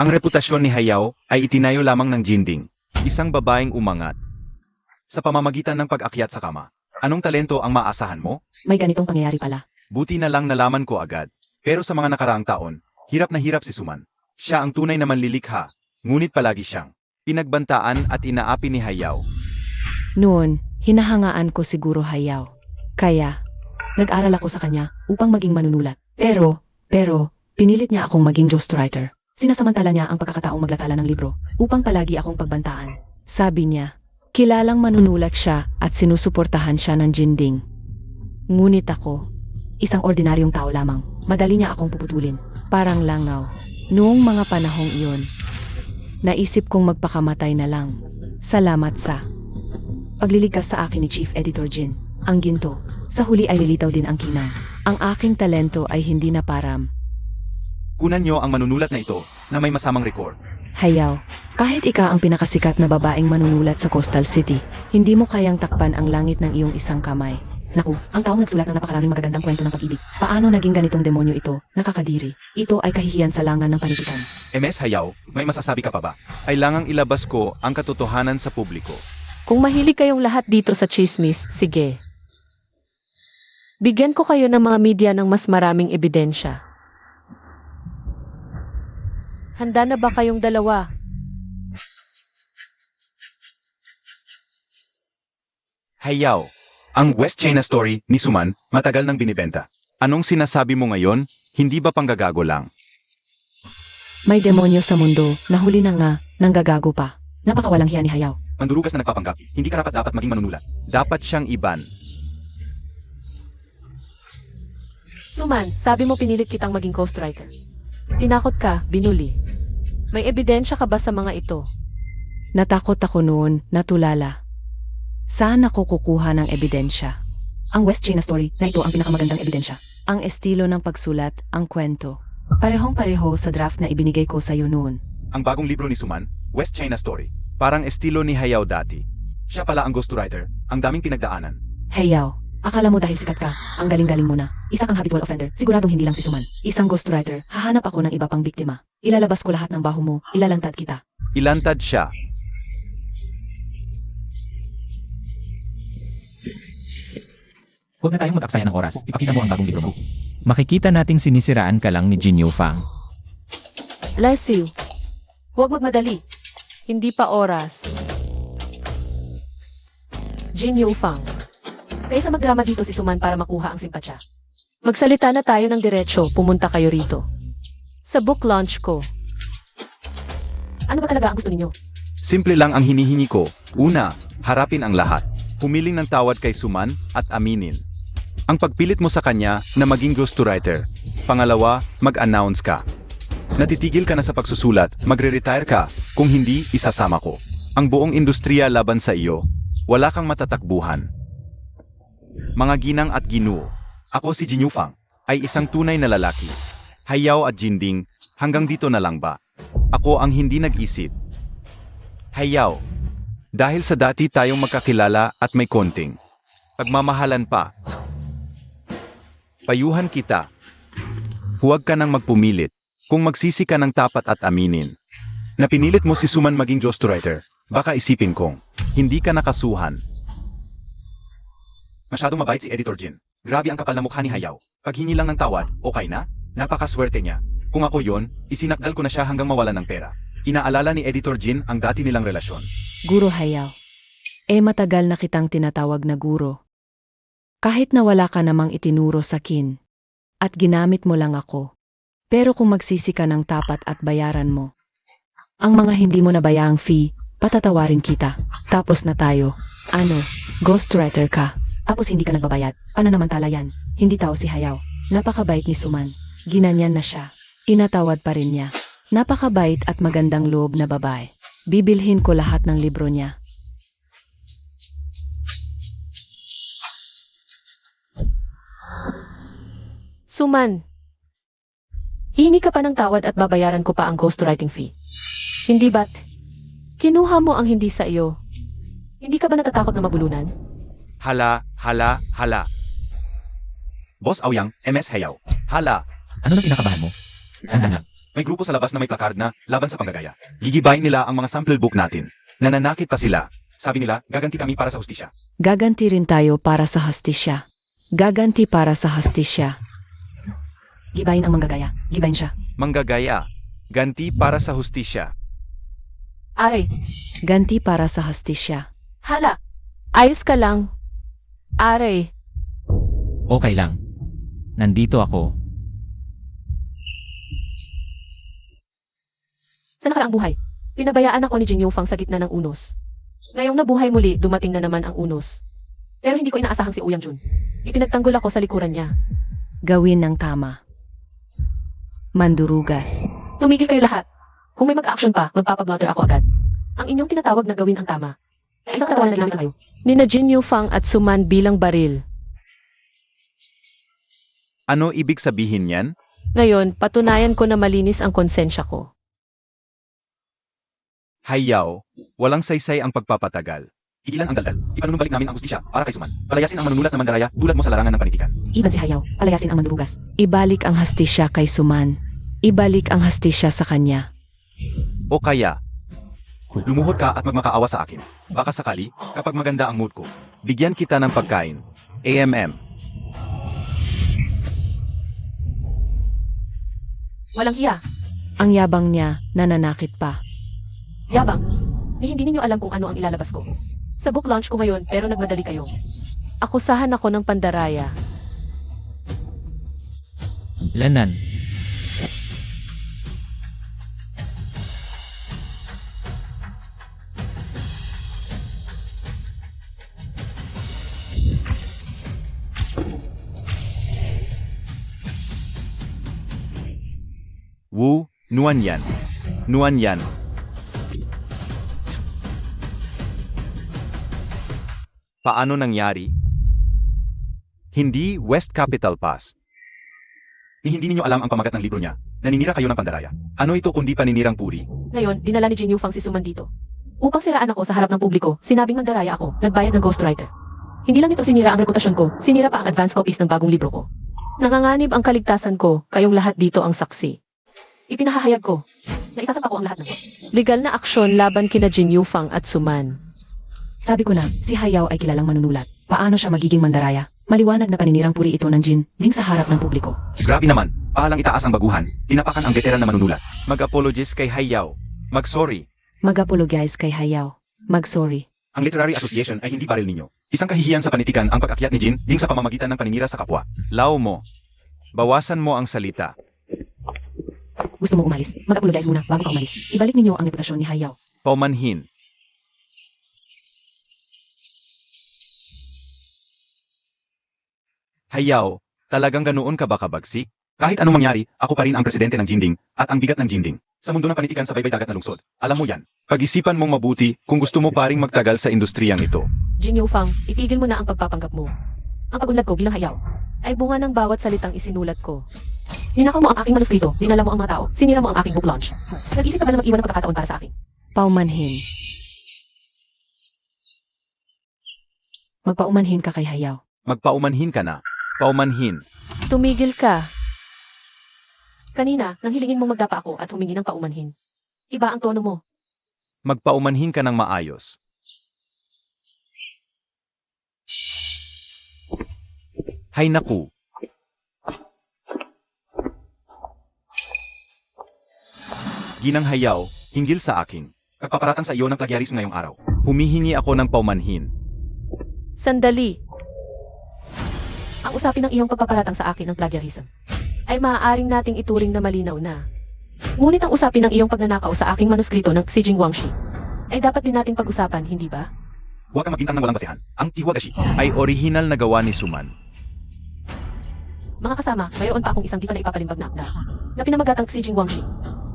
Ang reputasyon ni Hayao ay itinayo lamang ng Jinding, isang babaeng umangat. Sa pamamagitan ng pag-akyat sa kama, anong talento ang maasahan mo? May ganitong pangyayari pala. Buti na lang nalaman ko agad. Pero sa mga nakaraang taon, hirap na hirap si Suman. Siya ang tunay na manlilikha, ngunit palagi siyang pinagbantaan at inaapi ni Hayao. Noon, hinahangaan ko siguro Hayao. Kaya, nag-aral ako sa kanya upang maging manunulat. Pero, pinilit niya akong maging ghostwriter. Sinasamantala niya ang pagkakataong maglatala ng libro upang palagi akong pagbantaan. Sabi niya, kilalang manunulat siya at sinusuportahan siya ng Jinding. Ngunit ako, isang ordinaryong tao lamang, madali niya akong puputulin. Parang langaw. Noong mga panahong iyon, naisip kong magpakamatay na lang. Salamat sa pagliligtas sa akin ni Chief Editor Jin. Ang ginto, sa huli ay lilitaw din ang kinang. Ang aking talento ay hindi na param. Kunan niyo ang manunulat na ito na may masamang record. Hayao, kahit ika ang pinakasikat na babaeng manunulat sa Coastal City, hindi mo kayang takpan ang langit ng iyong isang kamay. Naku, ang taong nagsulat ng napakaraming magagandang kwento ng pag-ibig. Paano naging ganitong demonyo ito? Nakakadiri. Ito ay kahihiyan sa langan ng panitikan. MS Hayao, may masasabi ka pa ba? Kailangang ilabas ko ang katotohanan sa publiko. Kung mahilig kayong lahat dito sa chismis, sige. Bigyan ko kayo ng mga media ng mas maraming ebidensya. Handa na ba kayong dalawa? Hayao, Ang West China Story ni Suman matagal nang binibenta. anong sinasabi mo ngayon? Hindi ba panggagago lang? May demonyo sa mundo, nahuli na nga, nanggagago pa. Napakawalang hiya ni Hayao. Mandurugas na nagpapanggap, hindi karapat-dapat maging manunulat. Dapat siyang iban. Suman, sabi mo pinilit kitang maging ghostwriter. Tinakot ka, binuli. May ebidensya ka ba sa mga ito? Natakot ako noon, natulala. Saan ako kukuha ng ebidensya? Ang West China Story na ito ang pinakamagandang ebidensya. Ang estilo ng pagsulat, ang kwento. Parehong-pareho sa draft na ibinigay ko sa iyo noon. Ang bagong libro ni Suman, West China Story. Parang estilo ni Hayao dati. Siya pala ang ghostwriter, ang daming pinagdaanan. Hayao, akala mo dahil sikat ka, ang galing-galing mo na. Isa kang habitual offender, siguradong hindi lang si Suman. Isang ghostwriter, hahanap ako ng iba pang biktima. Ilalabas ko lahat ng baho mo, ilalantad kita. Ilantad siya. Huwag na tayong mag-aksaya ng oras. Ipakita mo ang bagong libro mo. Makikita nating sinisiraan ka lang ni Jin Yufang. Leslie, huwag magmadali. Hindi pa oras. Jin Yufang. Kaysa magdrama dito si Suman para makuha ang simpatsya. Magsalita na tayo ng diretsyo, pumunta kayo rito. Sa book launch ko. Ano ba talaga ang gusto ninyo? Simple lang ang hinihingi ko. Una, harapin ang lahat. Humiling ng tawad kay Suman at aminin ang pagpilit mo sa kanya na maging ghostwriter. Pangalawa, mag-announce ka. Natitigil ka na sa pagsusulat, magre-retire ka. Kung hindi, isasama ko ang buong industriya laban sa iyo. Wala kang matatakbuhan. Mga ginang at ginuo, Ako si Jin Yufang. ay isang tunay na lalaki. Hayao at Jinding, hanggang dito na lang ba? Ako ang hindi nag-isip. Hayao, dahil sa dati tayong magkakilala at may konting pagmamahalan pa. Payuhan kita. Huwag ka nang magpumilit. Kung magsisi ka ng tapat at aminin na pinilit mo si Suman maging ghostwriter, baka isipin kong hindi ka nakasuhan. Masyadong mabait si Editor Jin. Grabe ang kapal na mukha ni Hayao. Paghingi lang ng tawad, okay na? Napakaswerte niya. Kung ako yon, isinakdal ko na siya hanggang mawalan ng pera. Inaalala ni Editor Jin ang dati nilang relasyon. Guro Hayao. Matagal na kitang tinatawag na guro. Kahit na wala ka namang itinuro sa akin. At ginamit mo lang ako. Pero kung magsisi ka ng tapat at bayaran mo, ang mga hindi mo nabayaang fee, patatawarin kita. Tapos na tayo. Ano? Ghostwriter ka. Tapos hindi ka nagbabayad. Pananamantala yan. Hindi tao si Hayao. Napakabait ni Suman. Ginanyan na siya. Inatawad pa rin niya. Napakabait at magandang loob na babae. Bibilhin ko lahat ng libro niya. Suman, hihingi ka pa ng tawad at babayaran ko pa ang ghostwriting fee. Hindi ba't? Kinuha mo ang hindi sa iyo. Hindi ka ba natatakot na mabulunan? Hala, hala, hala. Boss Aoyang, MS Hayaw. Hala, Ano na kinakabahan mo? Anak, may grupo sa labas na may placard na laban sa panggagaya. Gigibayin nila ang mga sample book natin. Nananakit pa sila. Sabi nila, gaganti kami para sa hustisya. Gaganti rin tayo para sa hastisya. Gaganti para sa hastisya. Gibayin ang manggagaya. Gibayin siya. Manggagaya. Ganti para sa hustisya. Aray, Ganti para sa hastisya. hala, ayos ka lang. Aray, okay lang. Nandito ako. sa nakaraang buhay, pinabayaan ako ni Jin Yufang sa gitna ng unos. Ngayong nabuhay muli, dumating na naman ang unos. Pero hindi ko inaasahang si Ouyang Jun. Ipinagtanggol ako sa likuran niya. Gawin ng tama. Mandurugas. Tumigil kayo lahat. Kung may mag-action pa, magpapablotter ako agad. Ang inyong tinatawag na gawin ang tama. Ay isang katawanan namin kayo. Nina Jin Yufang at Suman bilang baril. Ano ibig sabihin yan? Ngayon, patunayan ko na malinis ang konsensya ko. Hayaw, walang saysay ang pagpapatagal. Igilan ang daldal. Ipanunumbalik namin ang hustisya para kay Suman. Palayasin ang manunulat na mandaraya tulad mo sa larangan ng panitikan. Iban si Hayaw. Palayasin ang mandurugas. Ibalik ang hastisya kay Suman. Ibalik ang hastisya sa kanya. O kaya, Lumuhod ka at magmakaawa sa akin. Baka sakali, kapag maganda ang mood ko, bigyan kita ng pagkain. AMM. Walang hiya. Ang yabang niya, nananakit pa. Yabang. Ni hindi ninyo alam kung ano ang ilalabas ko. Sa book launch ko ngayon pero nagmadali kayo. Akusahan ako ng pandaraya. Lanan. Wu, Nuan yan. Nuan yan. Paano nangyari? Hindi West Capital Pass. hindi ninyo alam ang pamagat ng libro niya. Naninira kayo ng pandaraya. Ano ito kundi paninirang puri? Ngayon, dinala ni Jin Yufang si Suman dito. Upang siraan ako sa harap ng publiko, sinabing mandaraya ako, nagbayad ng ghostwriter. Hindi lang ito sinira ang reputasyon ko, sinira pa ang advance copies ng bagong libro ko. Nanganganib ang kaligtasan ko, kayong lahat dito ang saksi. Ipinahahayag ko na isasampa ko ang lahat ng legal na aksyon laban kina Jin Yufang at Suman. Sabi ko na, si Hayaw ay kilalang manunulat. Paano siya magiging mandaraya? Maliwanag na paninirang puri ito ng Jin, ding sa harap ng publiko. Grabe naman, pahalang itaas ang baguhan, tinapakan ang veteran na manunulat. Mag-apologize kay Hayaw. Mag-sorry. Mag-apologize kay Hayaw. Mag-sorry. Ang Literary Association ay hindi baril ninyo. Isang kahihiyan sa panitikan ang pag-akyat ni Jin ding sa pamamagitan ng paninira sa kapwa. Lao mo. Bawasan mo ang salita. Gusto mo umalis? Mag-apologize muna bago ka umalis. Ibalik ninyo ang reputasyon ni Hayaw. Paumanhin. Hayaw, talagang ganoon ka ba kabagsik? Kahit anong mangyari, ako pa rin ang presidente ng Jinding at ang bigat ng Jinding. Sa mundo ng panitikan sa baybay dagat na lungsod. Alam mo yan. Pag-isipan mong mabuti kung gusto mo paring magtagal sa industriyang ito. Jin Yufang, itigil mo na ang pagpapanggap mo. Ang pag-unlad ko bilang Hayaw ay bunga ng bawat salitang isinulat ko. Ninakaw mo ang aking manuskrito, dinala mo ang mga tao, sinira mo ang aking book launch. Nag-isip ka ba na mag-iwan ng pagkakataon para sa akin? Paumanhin. Magpaumanhin ka kay Hayaw. Magpaumanhin ka na. Paumanhin. Tumigil ka. Kanina, nang hilingin mong magdapa ako at humingi ng paumanhin. Iba ang tono mo. Magpaumanhin ka ng maayos. Hay naku. Ginang Hayaw, hinggil sa akin. Nagpaparatang sa iyo ng plagiarismo ngayong araw. Humihingi ako ng paumanhin. Sandali. Ang usapin ng iyong pagpaparatang sa akin ng plagiarism ay maaaring nating ituring na malinaw na. Ngunit ang usapin ng iyong pagnanakaw sa aking manuskrito ng Sijing Wangshi ay dapat din nating pag-usapan, hindi ba? Huwag kang magbintang ng walang basehan. Ang Chihuagashi. Ay orihinal na gawa ni Suman. Mga kasama, mayroon pa akong isang di pa naipapalimbag na akda na pinamagatang si Jing Wangxi.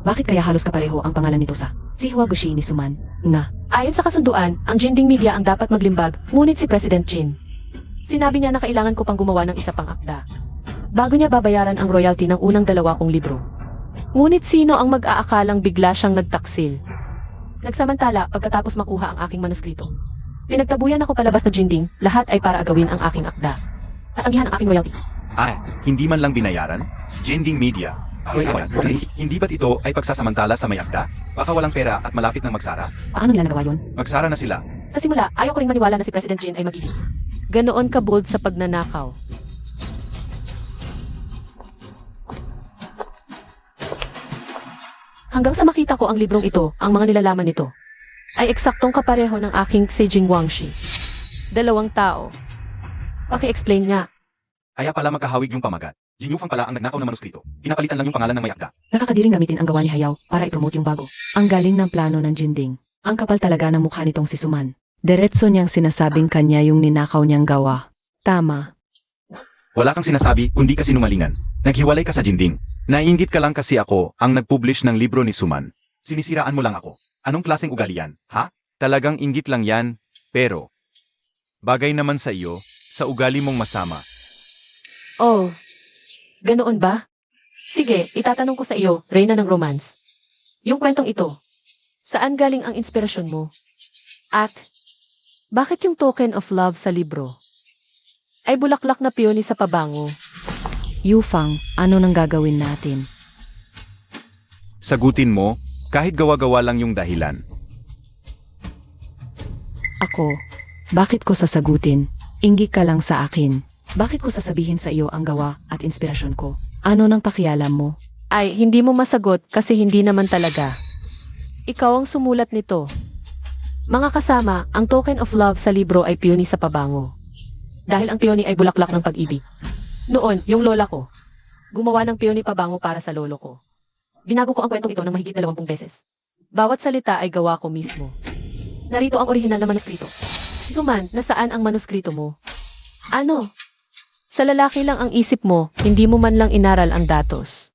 Bakit kaya halos kapareho ang pangalan nito sa si Huagushi ni Suman? Nga, Ayon sa kasunduan, ang Jinding Media ang dapat maglimbag, ngunit si President Jin. Sinabi niya na kailangan ko pang gumawa ng isa pang akda bago niya babayaran ang royalty ng unang 2 kong libro. Ngunit sino ang mag-aakalang bigla siyang nagtaksil? Nagsamantala, pagkatapos makuha ang aking manuskrito, pinagtabuyan ako palabas ng Jinding, lahat ay para agawin ang aking akda at anggihan ang aking royalty. Hindi man lang binayaran? Jinding Media. Hindi ba't ito ay pagsasamantala sa may akda? Baka walang pera at malapit nang magsara? paano nila nagawa yun? Magsara na sila. Sa simula, ayaw ko ring maniwala na si President Jin ay magiging ganoon ka-bold sa pagnanakaw. Hanggang sa makita ko ang librong ito, ang mga nilalaman nito, ay eksaktong kapareho ng aking si Jing Wangxi. 2 tao. Paki-explain niya. Kaya pala magkahawig yung pamagat. Jin Yufang pala ang nagnakaw ng manuskrito. Pinapalitan lang yung pangalan ng may akda. Nakakadiring gamitin ang gawa ni Hayao para ipromote yung bago. Ang galing ng plano ng Jinding. Ang kapal talaga ng mukha nitong si Suman. Diretso niyang sinasabing kanya yung ninakaw niyang gawa. Tama. Wala kang sinasabi kundi kasinungalingan. Naghiwalay ka sa Jinding. Naiinggit ka lang kasi ako ang nag-publish ng libro ni Suman. Sinisiraan mo lang ako. Anong klaseng ugali yan, ha? Talagang inggit lang yan, pero bagay naman sa iyo, sa ugali mong masama. Oh, ganoon ba? Sige, itatanong ko sa iyo, Reyna ng Romance. Yung kwentong ito, saan galing ang inspirasyon mo? At, bakit yung token of love sa libro ay bulaklak na peony sa pabango? Yufang, ano nang gagawin natin? Sagutin mo, kahit gawa-gawa lang yung dahilan. Ako, bakit ko sasagutin? Inggi ka lang sa akin. Bakit ko sasabihin sa iyo ang gawa at inspirasyon ko? Ano nang pakialam mo? Ay, hindi mo masagot kasi hindi naman talaga. Ikaw ang sumulat nito. Mga kasama, ang token of love sa libro ay peony sa pabango. Dahil ang peony ay bulaklak ng pag-ibig. Noon, yung lola ko, gumawa ng peony pabango para sa lolo ko. Binago ko ang kwentong ito ng mahigit 20 beses. Bawat salita ay gawa ko mismo. Narito ang orihinal na manuskrito. Suman, nasaan ang manuskrito mo? Ano? Sa lalaki lang ang isip mo, hindi mo man lang inaral ang datos.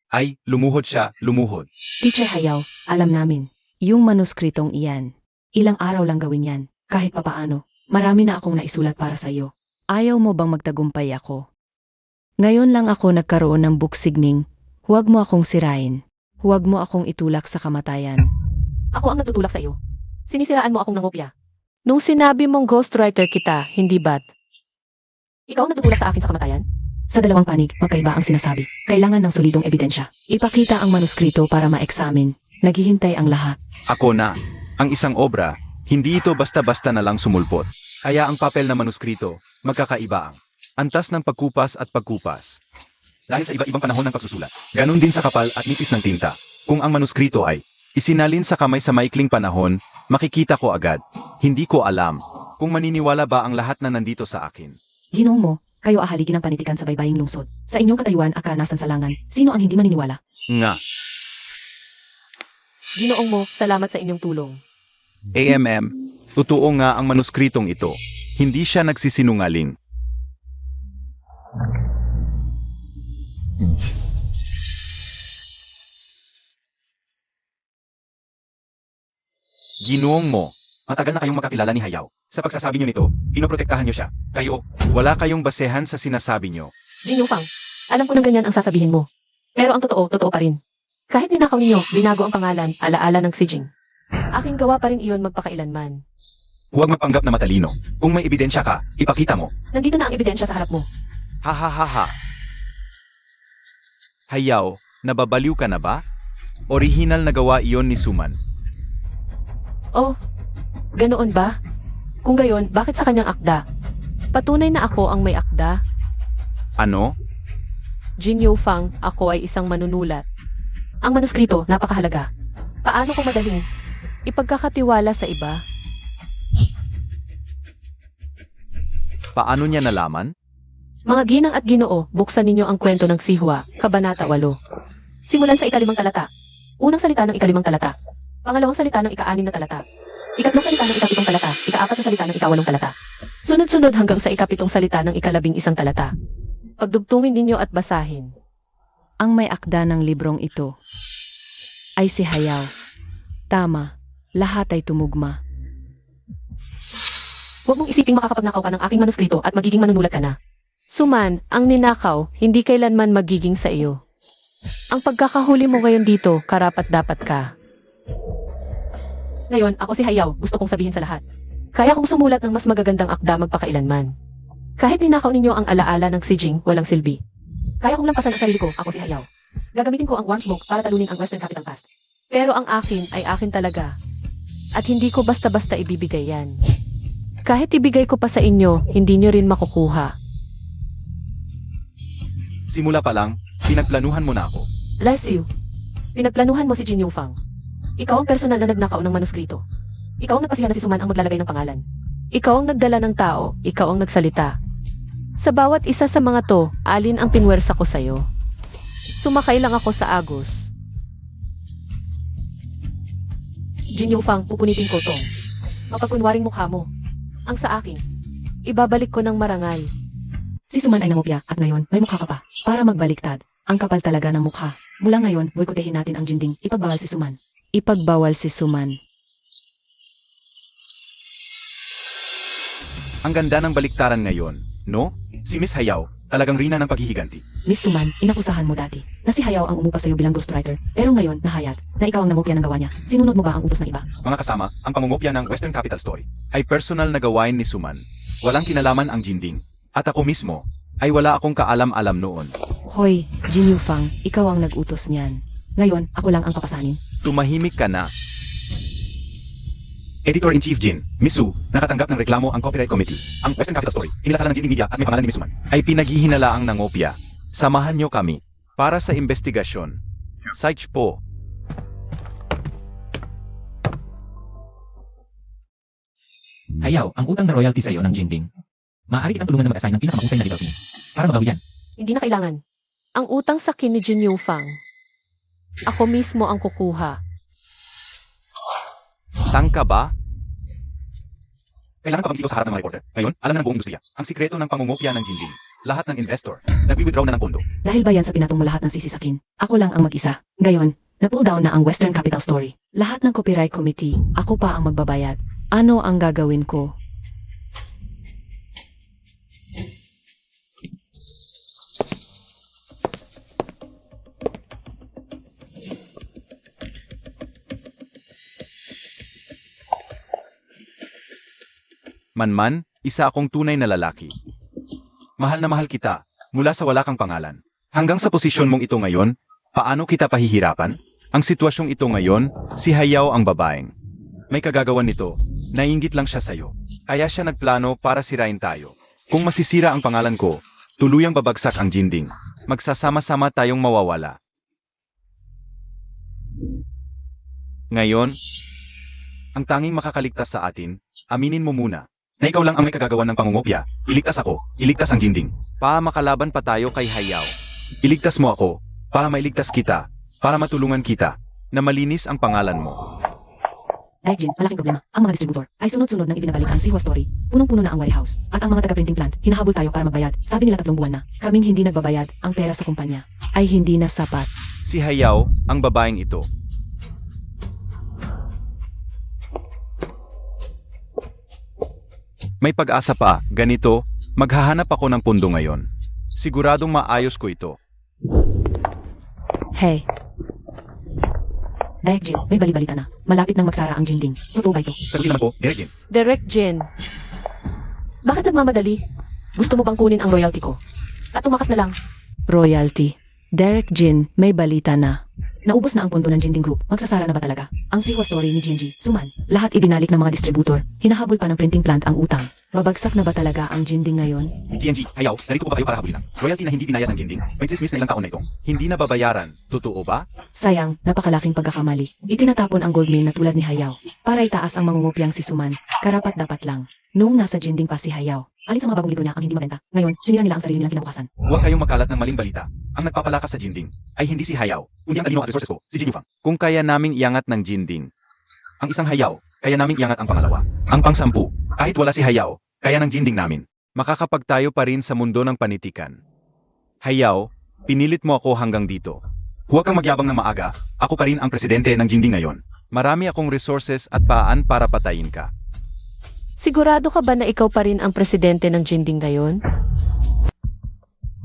Ay, lumuhod siya, lumuhod. Teacher Hayao, alam namin. Yung manuskritong iyan. Ilang araw lang gawin yan, kahit papaano. Marami na akong naisulat para sa iyo. Ayaw mo bang magtagumpay ako? Ngayon lang ako nagkaroon ng book signing. Huwag mo akong sirain. Huwag mo akong itulak sa kamatayan. Ako ang natutulak sa iyo. Sinisiraan mo akong nangopya. Nung sinabi mong ghostwriter kita, hindi ba't? Ikaw ang natutulak sa akin sa kamatayan? Sa dalawang panig, magkaiba ang sinasabi. Kailangan ng solidong ebidensya. Ipakita ang manuskrito para ma-examine. Naghihintay ang lahat. Ako na, ang isang obra, hindi ito basta-basta na lang sumulpot. Kaya ang papel na manuskrito, magkakaiba ang antas ng pagkupas at pagkupas. Dahil sa iba-ibang panahon ng pagsusulat. Ganon din sa kapal at nipis ng tinta. Kung ang manuskrito ay Isinalin sa kamay sa maikling panahon, makikita ko agad. Hindi ko alam kung maniniwala ba ang lahat na nandito sa akin. Ginoo mo, kayo ahaligin ng panitikan sa baybaying lungsod. Sa inyong katayuan akanasan sa langan. Sino ang hindi maniniwala? Nga, Ginoong mo, salamat sa inyong tulong. AMM, totoo nga ang manuskritong ito. Hindi siya nagsisinungaling. Ginoong mo. Matagal na kayong magkakilala ni Hayao. Sa pagsasabi niyo nito, pinoprotektahan niyo siya. Kayo, Wala kayong basehan sa sinasabi nyo. Jin Yufang, alam ko nang ganyan ang sasabihin mo. Pero ang totoo, totoo pa rin. Kahit ninakaw ninyo, binago ang pangalan, alaala ng si Jing. Aking gawa pa rin iyon magpakailanman. huwag magpanggap na matalino. Kung may ebidensya ka, ipakita mo. Nandito na ang ebidensya sa harap mo. Ha ha ha ha. Hayaw, nababaliw ka na ba? Orihinal na gawa iyon ni Suman. Oh, ganoon ba? Kung gayon, bakit sa kanyang akda? Patunay na ako ang may akda. Ano? Jin Yufang, ako ay isang manunulat. Ang manuskrito, napakahalaga. Paano ko madaling ipagkakatiwala sa iba? Paano niya nalaman? Mga ginang at ginoo, buksan ninyo ang kwento ng Sihwa, Kabanata 8. Simulan sa ika-5 talata. Unang salita ng ika-5 talata. Pangalawang salita ng ika-6 na talata. Ikatlong salita ng ika-7 talata. Ika-4 na salita ng ika-8 talata. Sunod-sunod hanggang sa ikapitong salita ng ikalabing-isang talata. Pagdugtungin ninyo at basahin. Ang may akda ng librong ito ay si Hayaw. Tama, lahat ay tumugma. Huwag mong isiping makakapagnakaw ka ng aking manuskrito at magiging manunulat ka na. Suman, ang ninakaw, hindi kailanman magiging sa iyo. Ang pagkakahuli mo ngayon dito, karapat-dapat ka. Ngayon, ako si Hayaw, gusto kong sabihin sa lahat. Kaya kong sumulat ng mas magagandang akda magpakailanman. Kahit ninakaw ninyo ang alaala ng si Jing, walang silbi. Kaya kong lampasan ang sarili ko, ako si Hayaw. Gagamitin ko ang warm smoke para talunin ang Western Capital Past. Pero ang akin ay akin talaga. At hindi ko basta-basta ibibigay yan. Kahit ibigay ko pa sa inyo, hindi nyo rin makukuha. Simula pa lang, pinagplanuhan mo na ako. Bless you. Pinagplanuhan mo si Jin Yufang. Ikaw ang personal na nagnakaw ng manuskrito. Ikaw ang nagpasihan na si Suman ang maglalagay ng pangalan. Ikaw ang nagdala ng tao, ikaw ang nagsalita. Sa bawat isa sa mga to, alin ang pinwersa ko sa'yo? Sumakay lang ako sa Agos. Jin Yufang, pupunitin ko tong. Mapagkunwaring mukha mo. Ang sa akin. Ibabalik ko ng marangal. Si Suman ay namopya at ngayon may mukha ka pa. Para magbaliktad, ang kapal talaga ng mukha. Mula ngayon, boykotehin natin ang Jinding. Ipagbawal si Suman. Ipagbawal si Suman. Ang ganda ng baliktaran ngayon, no? Si Miss Hayaw, talagang rina ng paghihiganti. Miss Suman, inakusahan mo dati na si Hayaw ang umupa sa'yo bilang ghostwriter. Pero ngayon, nahayag na ikaw ang nangopya ng gawa niya. Sinunod mo ba ang utos ng iba? Mga kasama, ang pangungopya ng Western Capital Story ay personal na gawain ni Suman. Walang kinalaman ang Jinding. At ako mismo, ay wala akong kaalam-alam noon. Hoy, Jin Yufang, ikaw ang nag-utos niyan. Ngayon, ako lang ang papasanin. Tumahimik ka na. Editor-in-Chief Jin, Miss Su, nakatanggap ng reklamo ang Copyright Committee. Ang Western Capital Story, inilathala ng Jinding Media at may pangalan ni Miss Suman, ay pinaghihinalaang nangopya. Samahan nyo kami para sa investigasyon. Search po. Hayaw, ang utang na royalty sa iyo ng Jinding. Maaari kitang tulungan na mag-assign ng pinakamahusay na legal team para mabawi yan. Hindi na kailangan. Ang utang sa akin ni Jin Yufang. Ako mismo ang kukuha. Tangka ba? Kailangan pa bang sigaw sa harap ng mga reporter? Ngayon, alam na ng buong industriya ang sikreto ng pangungopya ng Jinding. Lahat ng investor, nag-withdraw na ng pondo. Dahil ba yan sa pinatong mo lahat ng sisisakin? Ako lang ang mag-isa. Ngayon, na-pull down na ang Western Capital Story. Lahat ng Copyright Committee, ako pa ang magbabayad. Ano ang gagawin ko? Manman, isa akong tunay na lalaki. Mahal na mahal kita, mula sa wala kang pangalan. Hanggang sa posisyon mong ito ngayon, paano kita pahihirapan? Ang sitwasyong ito ngayon, si Hayaw ang babaeng. May kagagawan nito, naiinggit lang siya sa'yo. Kaya siya nagplano para sirain tayo. Kung masisira ang pangalan ko, tuluyang babagsak ang Jinding. Magsasama-sama tayong mawawala. Ngayon, ang tanging makakaligtas sa atin, aminin mo muna, na ikaw lang ang may kagagawan ng pangungopya. Iligtas ako, iligtas ang Jinding. Makalaban pa tayo kay Hayaw. Iligtas mo ako, para mailigtas kita, para matulungan kita, na malinis ang pangalan mo. Dahil Jin, malaking problema. Ang mga distributor ay sunod-sunod nang ibinabalik ang Siwa Story. Punong-puno na ang warehouse. At ang mga taga-printing plant, hinahabol tayo para magbayad. Sabi nila 3 buwan na. Kaming hindi nagbabayad, ang pera sa kumpanya ay hindi na sapat. Si Hayaw, ang babaeng ito. May pag-asa pa, ganito, maghahanap ako ng pundo ngayon. Siguradong maayos ko ito. Hey. Dahil Jin, may bali-balita na. Malapit nang magsara ang Jinding. Totoo ba ito? Sagutin naman po, Derek Jin. Direct Jin. Bakit nagmamadali? Gusto mo bang kunin ang royalty ko? At tumakas na lang. Royalty. Derek Jin, may balita na. Naubos na ang pondo ng Jinding Group. Magsasara na ba talaga? Ang Siwa Story ni Jinji, Suman. Lahat ibinalik ng mga distributor. Hinahabol pa ng printing plant ang utang. Babagsak na ba talaga ang Jinding ngayon? GNG, Hayaw, narito ko ba kayo para habulin? Royalty na hindi binayad ng Jinding. May dismiss na ilang taon na ito. Hindi na babayaran. Totoo ba? Sayang, napakalaking pagkakamali. Itinatapon ang gold mine na tulad ni Hayaw. Para itaas ang mangungopyang si Suman. Karapat dapat lang. Noong nasa Jinding pa si Hayaw. Alin sa mga bagong libro niya ang hindi mabenta. Ngayon, sinira nila ang sarili nilang kinabukasan. Huwag kayong magkalat ng maling balita. Ang nagpapalakas sa Jinding ay hindi si Hayaw, kundi ang talino at resources ko, si Jin Yufang. Kung kaya naming iangat ng Jinding ang isang Hayaw, kaya naming iangat ang pangalawa. Ang pang-10, kahit wala si Hayaw, kaya ng jinding namin. Makakapagtayo pa rin sa mundo ng panitikan. Hayaw, pinilit mo ako hanggang dito. Huwag kang magyabang na maaga, ako pa rin ang presidente ng jinding ngayon. Marami akong resources at paan para patayin ka. Sigurado ka ba na ikaw pa rin ang presidente ng Jinding ngayon?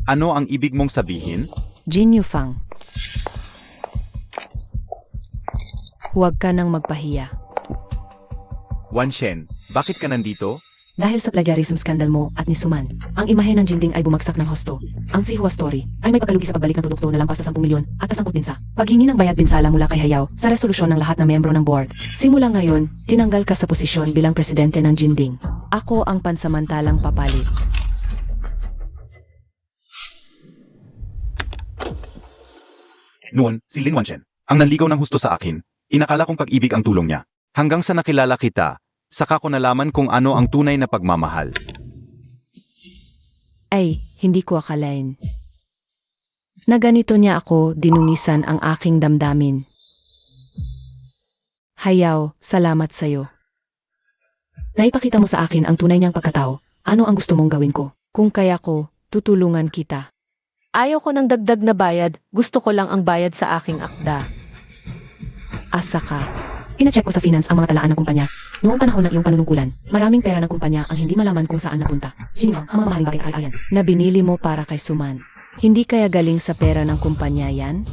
Ano ang ibig mong sabihin? Jin Yufang. Huwag ka nang magpahiya. Wan Shen, bakit ka nandito? Dahil sa plagiarism scandal mo at ni Suman, ang imahe ng Jinding ay bumagsak ng husto. Ang Sihua Story ay may pagkalugi sa pagbalik ng produkto na lampas sa 10 milyon at nasangkot din sa paghingi ng bayad binsala mula kay Hayaw sa resolusyon ng lahat ng membro ng board. Simula ngayon, tinanggal ka sa posisyon bilang presidente ng Jinding. Ako ang pansamantalang papalit. Noon, si Lin Wan Shen, ang nanligaw ng husto sa akin. Inakala kong pag-ibig ang tulong niya. Hanggang sa nakilala kita, saka ko nalaman kung ano ang tunay na pagmamahal. Ay, hindi ko akalain. Na ganito niya ako dinungisan ang aking damdamin. Hayaw, salamat sa'yo. Naipakita mo sa akin ang tunay niyang pagkatao. Ano ang gusto mong gawin ko? Kung kaya ko, tutulungan kita. Ayaw ko ng dagdag na bayad, gusto ko lang ang bayad sa aking akda. Asa ka. Ina-check ko sa finance ang mga talaan ng kumpanya. Noong panahon ng iyong panunungkulan, maraming pera ng kumpanya ang hindi malaman kung saan napunta. Jinifang, ang mga mahaling bagay ay ayan. Na binili mo para kay Suman. Hindi kaya galing sa pera ng kumpanya yan?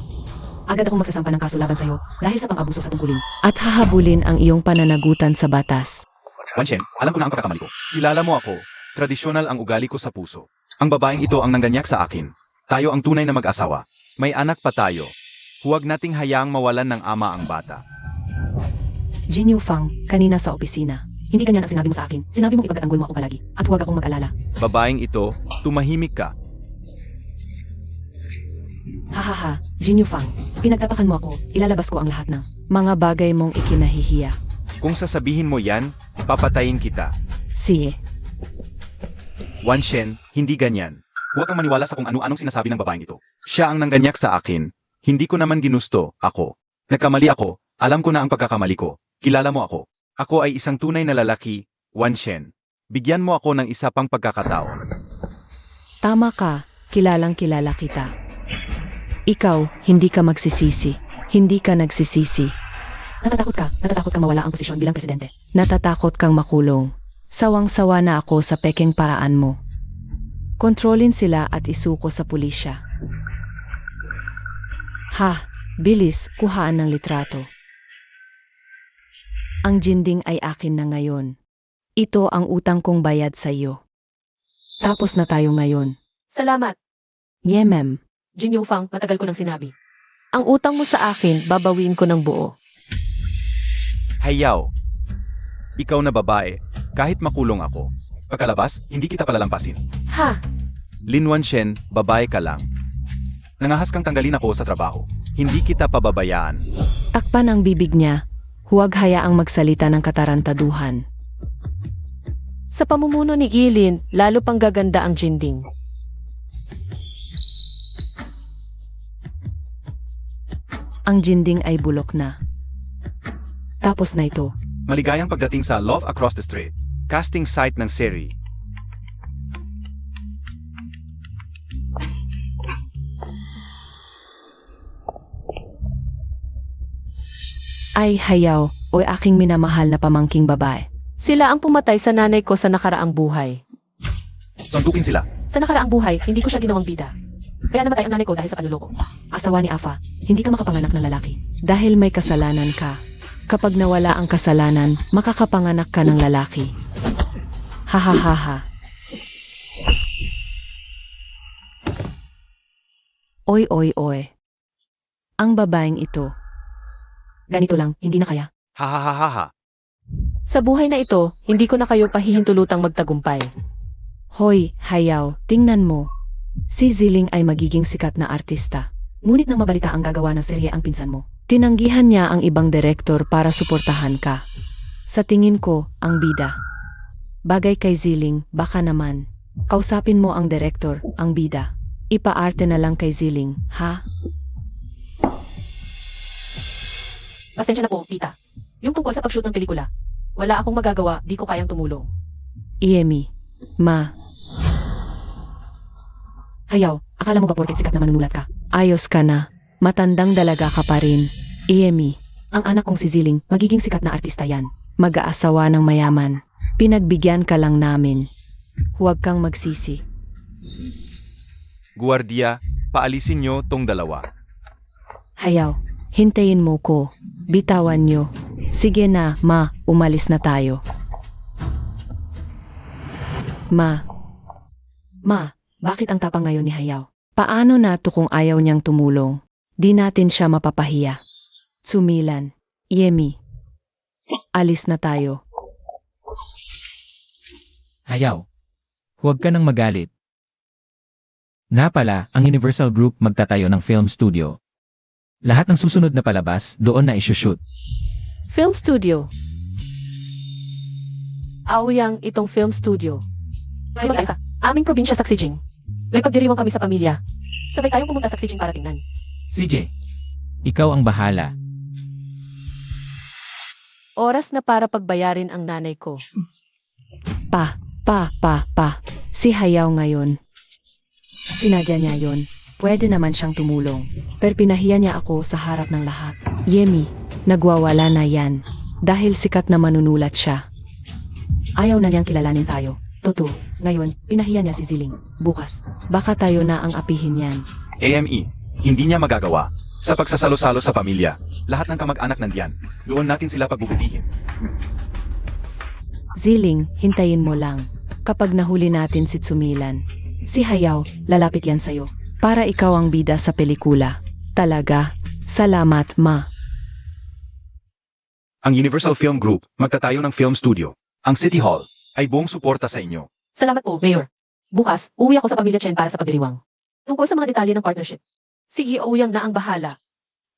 Agad akong magsasampa ng kaso laban sa'yo dahil sa pang-abuso sa tungkulin. At hahabulin ang iyong pananagutan sa batas. Wan Shen, alam ko na ang pagkakamali ko. Kilala mo ako. Tradisyonal ang ugali ko sa puso. Ang babaeng ito ang nangganyak sa akin. Tayo ang tunay na mag-asawa. May anak pa tayo. Huwag nating hayaang mawalan ng ama ang bata. Jin Yufang, kanina sa opisina. Hindi ganyan ang sinabi mo sa akin. Sinabi mong ipagtatanggol mo ako palagi. At huwag akong mag-alala. Babaeng ito, tumahimik ka. Hahaha, Jin Yufang. Pinagtapakan mo ako. Ilalabas ko ang lahat ng mga bagay mong ikinahihiya. Kung sasabihin mo yan, papatayin kita. Sige. Wan Shen, hindi ganyan. Huwag kang maniwala sa kung ano-anong sinasabi ng babaeng ito. Siya ang nangganyak sa akin. Hindi ko naman ginusto, ako. Nagkamali ako, alam ko na ang pagkakamali ko. Kilala mo ako. Ako ay isang tunay na lalaki, Wan Shen. Bigyan mo ako ng isa pang pagkakataon. Tama ka. Kilalang kilala kita. Ikaw, hindi ka magsisisi. Hindi ka nagsisisi. Natatakot ka. Natatakot kang mawala ang posisyon bilang presidente. Natatakot kang makulong. Sawang-sawa na ako sa pekeng paraan mo. Kontrolin sila at isuko sa pulisya. Ha, bilis, kuhaan ng litrato. Ang Jinding ay akin na ngayon. Ito ang utang kong bayad sa iyo. Tapos na tayo ngayon. Salamat, Yemem. Jin Yufang, matagal ko nang sinabi. Ang utang mo sa akin, babawiin ko ng buo. Hayaw. Ikaw na babae, kahit makulong ako. Pagkalabas, hindi kita palalampasin. Ha? Lin Wan Shen, babae ka lang. Nangahas kang tanggalin ako sa trabaho. Hindi kita pababayaan. Takpan ang bibig niya. Huwag hayaang magsalita ng katarantaduhan. Sa pamumuno ni Gilin, lalo pang gaganda ang Jinding. Ang Jinding ay bulok na. Tapos na ito. Maligayang pagdating sa Love Across the Street, casting site ng seri. Ay hayaw, o aking minamahal na pamangking babae. Sila ang pumatay sa nanay ko sa nakaraang buhay. Sundukin sila. Sa nakaraang buhay, hindi ko siya ginawang bida. Kaya namatay ang nanay ko dahil sa panluloko. Asawa ni Afa, hindi ka makapanganak ng lalaki. Dahil may kasalanan ka. Kapag nawala ang kasalanan, makakapanganak ka ng lalaki. Hahaha. Oy oy oy. Ang babaeng ito. Ganito lang, hindi na kaya. Hahaha. Sa buhay na ito, hindi ko na kayo pahihintulutang magtagumpay. Hoy, hayaw, tingnan mo. Si Ziling ay magiging sikat na artista. Ngunit nang mabalita ang gagawa ng serye ang pinsan mo, tinanggihan niya ang ibang direktor para suportahan ka. Sa tingin ko, ang bida. Bagay kay Ziling, baka naman. Kausapin mo ang direktor, ang bida. Ipaarte na lang kay Ziling, ha? Pasensya na po, tita. Yung tungkol sa pag-shoot ng pelikula, wala akong magagawa, di ko kayang tumulong. Iemi. Ma. Hayaw, akala mo ba porket sikat na manunulat ka? Ayos ka na. Matandang dalaga ka pa rin. Iemi. Ang anak kong si Ziling, magiging sikat na artista yan. Mag-aasawa ng mayaman. Pinagbigyan ka lang namin. Huwag kang magsisi. Guardia, paalisin nyo tong dalawa. Hayaw, hintayin mo ko. Bitawan nyo. Sige na, ma, umalis na tayo. Ma. Ma, bakit ang tapang ngayon ni Hayaw? Paano na to kung ayaw niyang tumulong? Di natin siya mapapahiya. Sumilan. Yemi. Alis na tayo. Hayaw. Huwag ka nang magalit. Nga pala, ang Universal Group magtatayo ng film studio. Lahat ng susunod na palabas, doon na isushoot. Film studio. Aoyang itong film studio. May mag-isa. Aming probinsya sa Xijing. May pagdiriwang kami sa pamilya. Sabay tayong pumunta sa Xijing para tingnan. CJ, ikaw ang bahala. Oras na para pagbayarin ang nanay ko. Pa. Si Hayaw ngayon. Sinadya niya yon. Pwede naman siyang tumulong. Pero pinahiya niya ako sa harap ng lahat. Yemi, nagwawala na yan. Dahil sikat na manunulat siya. Ayaw na niyang kilalanin tayo. Totoo, ngayon, pinahiya niya si Ziling. Bukas, baka tayo na ang apihin yan. AME, hindi niya magagawa. Sa pagsasalo-salo sa pamilya, lahat ng kamag-anak nandiyan. Doon natin sila pagbubutihin. Ziling, hintayin mo lang. Kapag nahuli natin si Tsumilan, si Hayaw, lalapit yan sa'yo. Para ikaw ang bida sa pelikula. Talaga, salamat ma. Ang Universal Film Group magtatayo ng film studio. Ang City Hall ay buong suporta sa inyo. Salamat po, Mayor. Bukas, uwi ako sa pamilya Chen para sa pagdiriwang. Tungkol sa mga detalye ng partnership. Sige, Ouyang na ang bahala.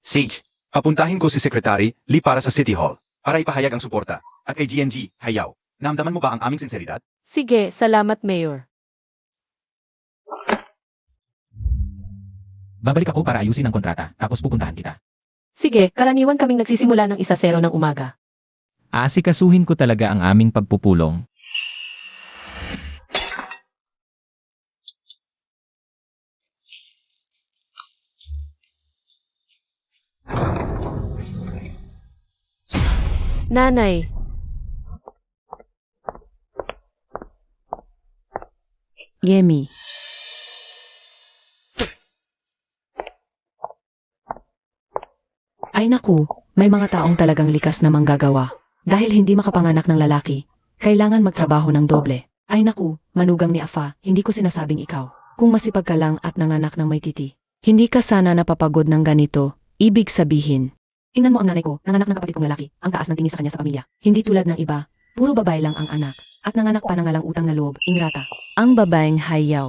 Sage, papuntahin ko si Secretary Lee para sa City Hall para ipahayag ang suporta. At kay GNG, Hayaw, namdaman mo ba ang aming sinseridad? Sige, salamat, Mayor. Babalik ako para ayusin ang kontrata, tapos pupuntahan kita. Sige, karaniwan kaming nagsisimula ng 1-0 ng umaga. Aasikasuhin ko talaga ang aming pagpupulong. Nanay, Yemi. Ay naku, may mga taong talagang likas na manggagawa. Dahil hindi makapanganak ng lalaki, kailangan magtrabaho ng doble. Ay naku, manugang ni Afa, hindi ko sinasabing ikaw. Kung masipag ka lang at nanganak ng may titi, hindi ka sana napapagod ng ganito, ibig sabihin. Tingnan mo ang nanay ko, nanganak ng kapatid kong lalaki, ang taas ng tingin sa kanya sa pamilya. Hindi tulad ng iba, puro babae lang ang anak. At nanganak pa ng ngalang utang na loob, ingrata. Ang babaeng Hayaw.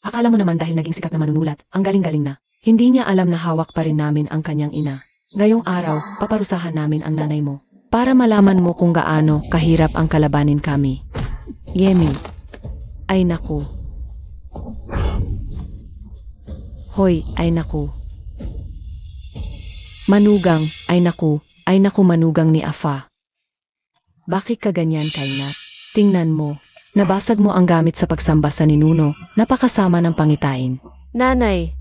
Akala mo naman dahil naging sikat na manunulat, ang galing-galing na. Hindi niya alam na hawak pa rin namin ang kanyang ina. Ngayong araw, paparusahan namin ang nanay mo. Para malaman mo kung gaano kahirap ang kalabanin kami. Yemi. Ay naku. Hoy, ay naku. Manugang, ay naku manugang ni Afa. Bakit ka ganyan, Kainat? Tingnan mo, nabasag mo ang gamit sa pagsamba sa ninuno, napakasama ng pangitain. nanay,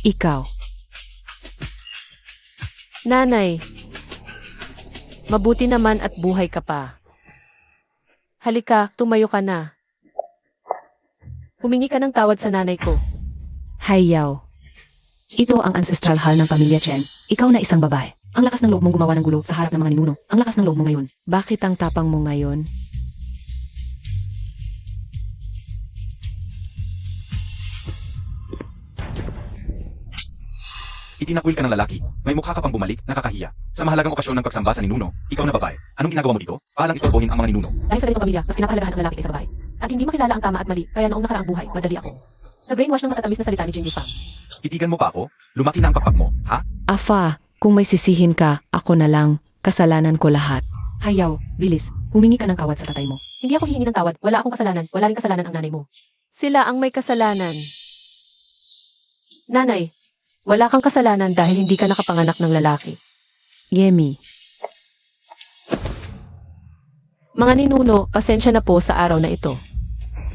Ikaw, nanay. Mabuti naman at buhay ka pa. Halika, tumayo ka na. Humingi ka ng tawad sa nanay ko. Hayaw. Ito ang ancestral hall ng pamilya Chen. Ikaw na isang babae. Ang lakas ng loob mong gumawa ng gulo sa harap ng mga ninuno. Ang lakas ng loob mo ngayon. Bakit ang tapang mo ngayon? Itinakwil ka ng lalaki. May mukha ka pang bumalik, nakakahiya. Sa mahalagang okasyon ng pagsamba sa ninuno, ikaw na babae. Anong ginagawa mo dito? Paalang istorbohin ang mga ninuno. Dahil sa ganitong pamilya, mas pinapahalagahan ang lalaki kaysa babae. At hindi makilala ang tama at mali, kaya noong nakaraang buhay, madali ako. Sa-brainwash ng matatamis na salita ni Jin Yufang. Itigan mo pa ako? Lumaki na ang pakpak mo, ha? Afa, kung may sisihin ka, ako na lang. Kasalanan ko lahat. Hayaw, bilis. Humingi ka ng kawad sa tatay mo. Hindi ako hihingi ng tawad, wala akong kasalanan, wala rin kasalanan ang nanay mo. Sila ang may kasalanan. Nanay, Wala kang kasalanan dahil hindi ka nakapanganak ng lalaki. Yemi, Mga ninuno, pasensya na po sa araw na ito.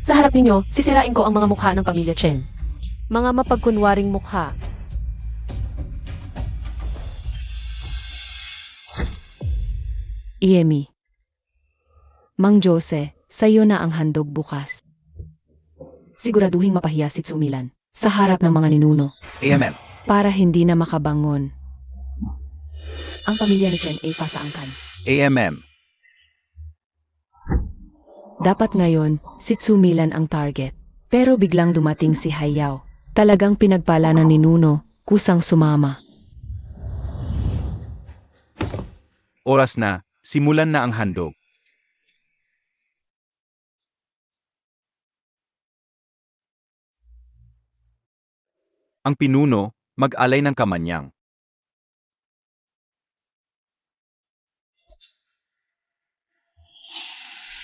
Sa harap ninyo, sisirain ko ang mga mukha ng pamilya Chen. Mga mapagkunwaring mukha. Yemi. Mang Jose, sa'yo na ang handog bukas. Siguraduhing mapahiya si Tsumilan sa harap ng mga ninuno AMM. para hindi na makabangon. Ang pamilya ni Chen ay pasaangkan. AMM. Dapat ngayon, si Tsumilan ang target. Pero biglang dumating si Hayao. Talagang pinagpala ng ninuno, kusang sumama. Oras na, simulan na ang handog. Ang pinuno, mag-alay ng kamanyang.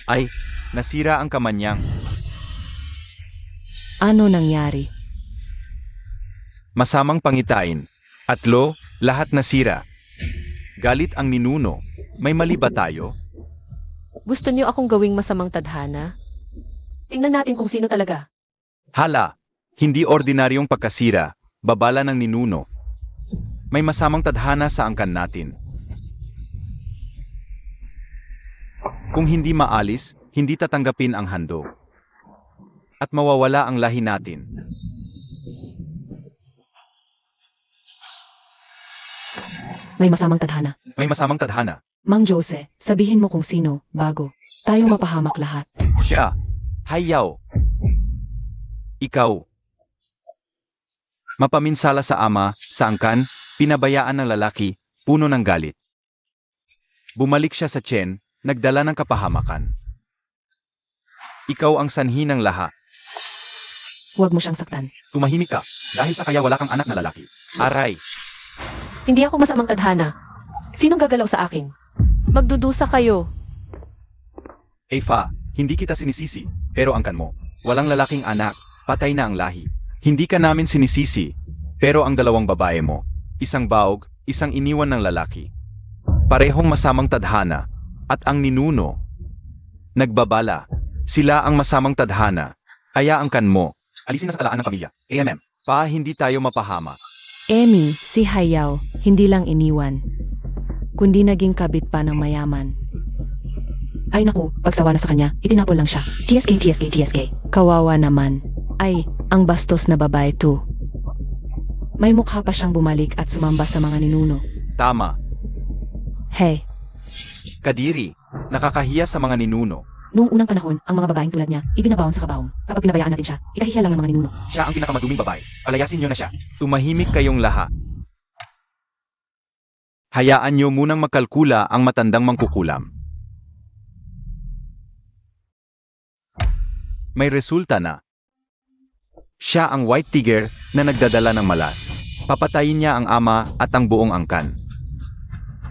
Ay, nasira ang kamanyang. Ano nangyari? Masamang pangitain. Atlo, lahat nasira. Galit ang ninuno. May mali ba tayo? Gusto niyo akong gawing masamang tadhana? Tingnan natin kung sino talaga. Hala, hindi ordinaryong pagkasira, babala ng ninuno. May masamang tadhana sa angkan natin. Kung hindi maalis, hindi tatanggapin ang handog. At mawawala ang lahi natin. May masamang tadhana. May masamang tadhana. Mang Jose, sabihin mo kung sino, bago tayo mapahamak lahat. Siya. Hayao. Ikaw. Mapaminsala sa ama, sa angkan, pinabayaan ng lalaki, puno ng galit. Bumalik siya sa Chen, nagdala ng kapahamakan. Ikaw ang sanhi ng lahat. Huwag mo siyang saktan. Tumahimik ka, dahil sa kaya wala kang anak na lalaki. Aray. Hindi ako masamang tadhana. Sinong gagalaw sa akin? Magdudusa kayo. Fa, hindi kita sinisisi, pero angkan mo. Walang lalaking anak, patay na ang lahi. Hindi ka namin sinisisi, pero ang dalawang babae mo, isang baog, isang iniwan ng lalaki. Parehong masamang tadhana, at ang ninuno. Nagbabala, sila ang masamang tadhana, kaya angkan mo. Alisin na sa talaan ng pamilya. AMM, pa hindi tayo mapahama. Emi, si Hayao, hindi lang iniwan, kundi naging kabit pa ng mayaman. Ay naku, pagsawa na sa kanya, itinapon lang siya. TSK. Kawawa naman. Ay, ang bastos na babae to. May mukha pa siyang bumalik at sumamba sa mga ninuno. Tama, Hey, kadiri, nakakahiya sa mga ninuno. noong unang panahon, ang mga babaeng tulad niya, ibinabaon sa kabaong. Kapag pinabayaan natin siya, ikahihiya lang ng mga ninuno. Siya ang pinakamaduming babae. Palayasin niyo na siya. Tumahimik kayong lahat. Hayaan niyo munang magkalkula ang matandang mangkukulam. May resulta na. Siya ang white tiger na nagdadala ng malas. Papatayin niya ang ama at ang buong angkan.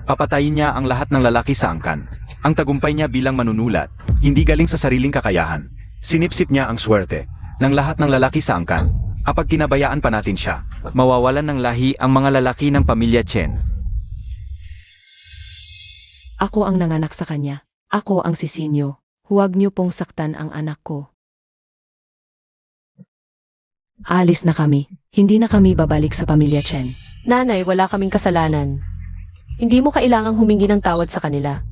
Papatayin niya ang lahat ng lalaki sa angkan. Ang tagumpay niya bilang manunulat, hindi galing sa sariling kakayahan. Sinipsip niya ang swerte ng lahat ng lalaki sa angkan. Kapag kinabayaan pa natin siya, mawawalan ng lahi ang mga lalaki ng pamilya Chen. Ako ang nanganak sa kanya. Ako ang sisinyo. Huwag niyo pong saktan ang anak ko. Alis na kami. Hindi na kami babalik sa pamilya Chen. Nanay, wala kaming kasalanan. Hindi mo kailangang humingi ng tawad sa kanila.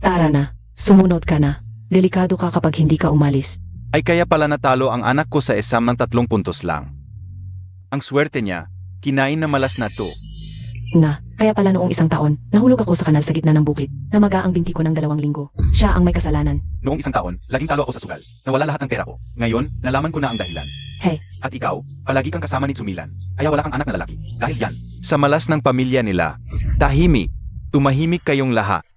Tara na, sumunod ka na. Delikado ka kapag hindi ka umalis. Ay kaya pala natalo ang anak ko sa exam ng 3 puntos lang. Ang swerte niya, kinain na malas na to. Kaya pala noong isang taon, nahulog ako sa kanal sa gitna ng bukid. Namaga ang binti ko ng 2 linggo. Siya ang may kasalanan. Noong isang taon, laging talo ako sa sugal. Nawala lahat ng pera ko. Ngayon, nalaman ko na ang dahilan. Hey, At ikaw, palagi kang kasama ni Tsumilan. Kaya wala kang anak na lalaki. Dahil yan, sa malas ng pamilya nila. Tahimik. Tumahimik kayong lahat.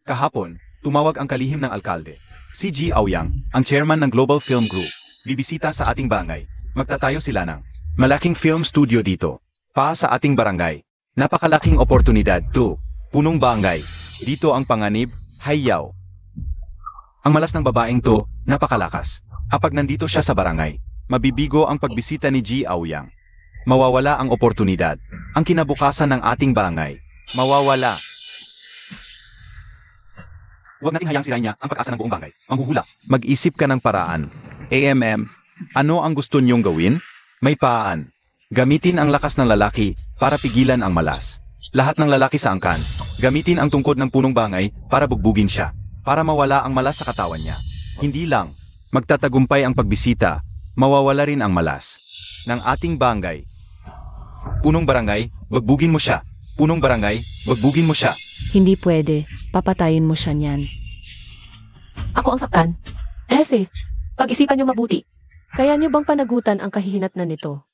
Kahapon, tumawag ang kalihim ng alkalde. Si G. Aoyang, ang chairman ng Global Film Group. Bibisita sa ating barangay. Magtatayo sila ng malaking film studio dito. Pa sa ating barangay. Napakalaking oportunidad to. Punong barangay. Dito ang panganib, Hayao. Ang malas ng babaeng to, napakalakas. Kapag nandito siya sa barangay, mabibigo ang pagbisita ni G. Aoyang. mawawala ang oportunidad. Ang kinabukasan ng ating barangay, mawawala. Huwag nating hayang sirain niya ang pag-asa ng buong barangay. Manghuhula. Mag-isip ka ng paraan. AMM, ano ang gusto niyong gawin? May paan. Gamitin ang lakas ng lalaki para pigilan ang malas. Lahat ng lalaki sa angkan, gamitin ang tungkod ng punong bangay para bugbugin siya, para mawala ang malas sa katawan niya. Hindi lang, magtatagumpay ang pagbisita, mawawala rin ang malas ng ating barangay. Punong barangay, bugbugin mo siya. Punong barangay, bugbugin mo siya. Hindi pwede. Papatayin mo siya niyan. Ako ang saktan. Pag-isipan niyo mabuti. Kaya niyo bang panagutan ang kahihinatnan nito?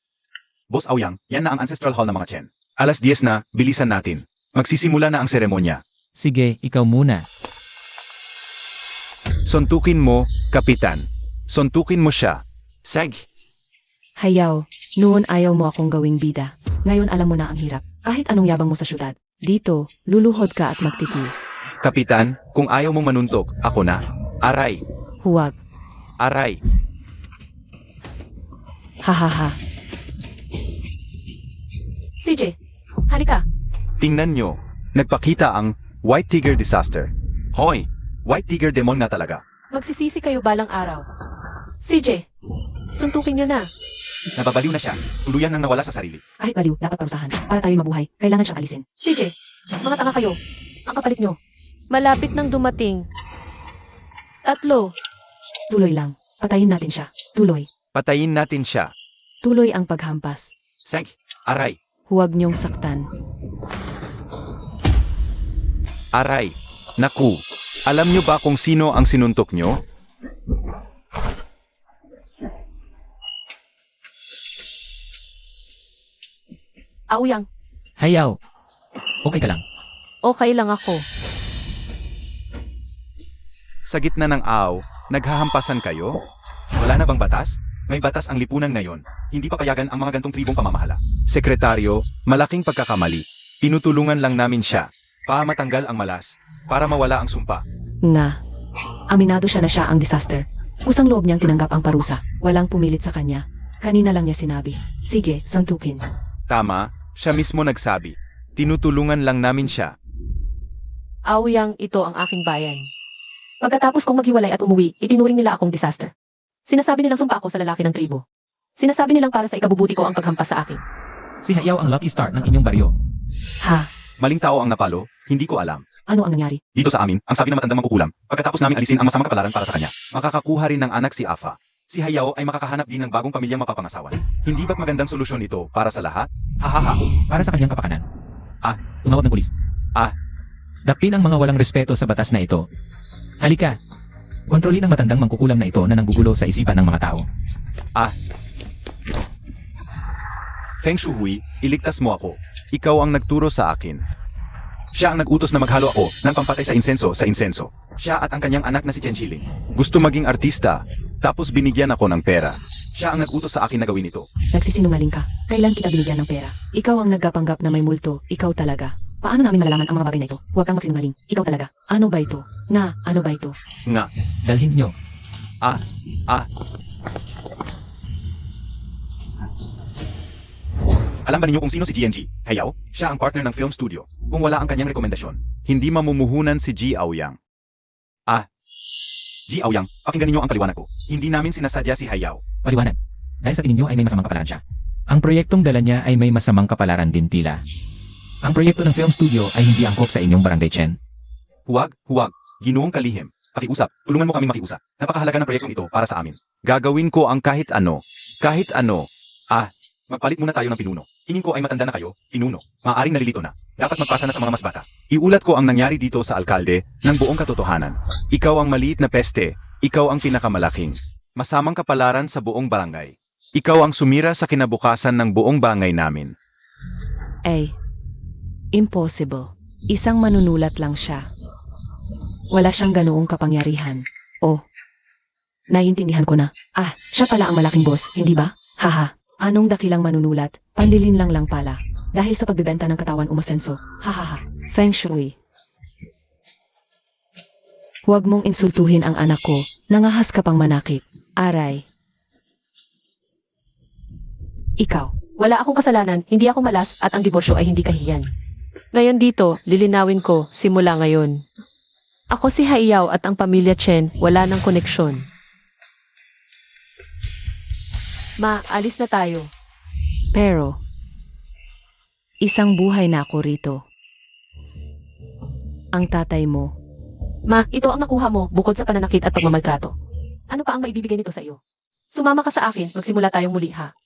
Boss Aoyang, yan na ang ancestral hall ng mga Chen. Alas 10 na, bilisan natin. Magsisimula na ang seremonya. Sige, ikaw muna. Suntukin mo, Kapitan. Suntukin mo siya. Sag. Hayaw, noon ayaw mo akong gawing bida. Ngayon alam mo na ang hirap. Kahit anong yabang mo sa syudad. Dito, luluhod ka at magtitiis. Kapitan, kung ayaw mong manuntok, ako na. Aray. Huwag. Aray. Hahaha. CJ, halika. Tingnan nyo. Nagpakita ang White Tiger Disaster. Hoy! White Tiger Demon na talaga. Magsisisi kayo balang araw. CJ, suntukin niyo na. Nababaliw na siya. Tuluyan nang nawala sa sarili. Kahit baliw, dapat parusahan. Para tayo mabuhay, kailangan siyang alisin. CJ, mga tanga kayo. Ang kapalit niyo. Malapit nang dumating. 3. Tuloy lang. Patayin natin siya. Tuloy. Patayin natin siya. Tuloy ang paghampas. Sag. Aray. Huwag niyong saktan. Aray. Naku. Alam nyo ba kung sino ang sinuntok nyo? Aoyang, Hayaw. Okay ka lang. okay lang ako. Sa gitna ng aw, naghahampasan kayo? Wala na bang batas? May batas ang lipunan ngayon. Hindi papayagan ang mga gantong tribong pamamahala. Sekretaryo, malaking pagkakamali. Tinutulungan lang namin siya. Para matanggal ang malas. Para mawala ang sumpa. Nga. Aminado siya na siya ang disaster. Kusang loob niyang tinanggap ang parusa. Walang pumilit sa kanya. Kanina lang niya sinabi. Sige, santukin. Tama, siya mismo nagsabi. Tinutulungan lang namin siya. Aoyang, ito ang aking bayan. Pagkatapos kong maghiwalay at umuwi, itinuring nila akong disaster. Sinasabi nilang sumpa ako sa lalaki ng tribo. Sinasabi nilang para sa ikabubuti ko ang paghampas sa akin. Si Hayaw ang lucky star ng inyong baryo. Ha? Maling tao ang napalo, hindi ko alam. Ano ang nangyari? Dito sa amin, ang sabi ng matandang mangkukulam, pagkatapos namin alisin ang masamang kapalaran para sa kanya. Makakakuha rin ng anak si Afa. Si Hayao ay makakahanap din ng bagong pamilyang mapapangasawan. Hindi ba't magandang solusyon ito para sa lahat? Hahaha. Para sa kanyang kapakanan. Ah. Tumawag ng pulis. Ah. Dakpin ang mga walang respeto sa batas na ito. Halika. Kontrolin ang matandang mangkukulam na ito na nanggugulo sa isipan ng mga tao. Feng Shuhui, iligtas mo ako. Ikaw ang nagturo sa akin. Siya ang nag-utos na maghalo ako ng pampatay sa insenso. Siya at ang kanyang anak na si Chen Chiling. Gusto maging artista, tapos binigyan ako ng pera. Siya ang nag-utos sa akin na gawin ito. Nagsisinungaling ka. Kailan kita binigyan ng pera? Ikaw ang nagkapanggap na may multo. Ikaw talaga. Paano namin malalaman ang mga bagay na ito? Huwag kang magsinungaling. Ikaw talaga. Ano ba ito? Ano ba ito? Nga. Dalhin nyo. Alam ba ninyo kung sino si GNG? Hayao? Siya ang partner ng film studio. Kung wala ang kanyang rekomendasyon. Hindi mamumuhunan si Ji Aoyang. Ji Aoyang, pakinggan ninyo ang paliwanag ko. Hindi namin sinasadya si Hayao. Paliwanag. Dahil sa tingin nyo ay may masamang kapalaran siya. Ang proyektong dala niya ay may masamang kapalaran din tila. Ang proyekto ng film studio ay hindi angkop sa inyong barangay Chen. Huwag. Ginoong kalihim. Pakiusap. Tulungan mo kami makiusap. Napakahalaga ng proyektong ito para sa amin. Gagawin ko ang kahit ano. Kahit ano. Magpalit muna tayo ng pinuno. Tingin ko ay matanda na kayo, pinuno. Maaaring nalilito na. Dapat magpasa na sa mga mas bata. Iulat ko ang nangyari dito sa alkalde ng buong katotohanan. Ikaw ang maliit na peste. Ikaw ang pinakamalaking. Masamang kapalaran sa buong barangay. Ikaw ang sumira sa kinabukasan ng buong bangay namin. Impossible. Isang manunulat lang siya. Wala siyang ganoong kapangyarihan. Naiintindihan ko na. Siya pala ang malaking boss, hindi ba? Haha. Anong dakilang manunulat? Pandilin lang pala. Dahil sa pagbebenta ng katawan umasenso. Hahaha. Feng Shui. Huwag mong insultuhin ang anak ko. Nangahas ka pang manakit. Aray. Ikaw. Wala akong kasalanan, hindi ako malas at ang diborsyo ay hindi kahiyan. Ngayon dito, lilinawin ko, simula ngayon. Ako si Haiyaw at ang pamilya Chen, wala ng koneksyon. Ma, alis na tayo. Pero, isang buhay na ako rito. Ang tatay mo, Ma, ito ang nakuha mo bukod sa pananakit at pagmamaltrato. Ano pa ang maibibigay nito sa iyo? Sumama ka sa akin, magsimula tayong muli ha.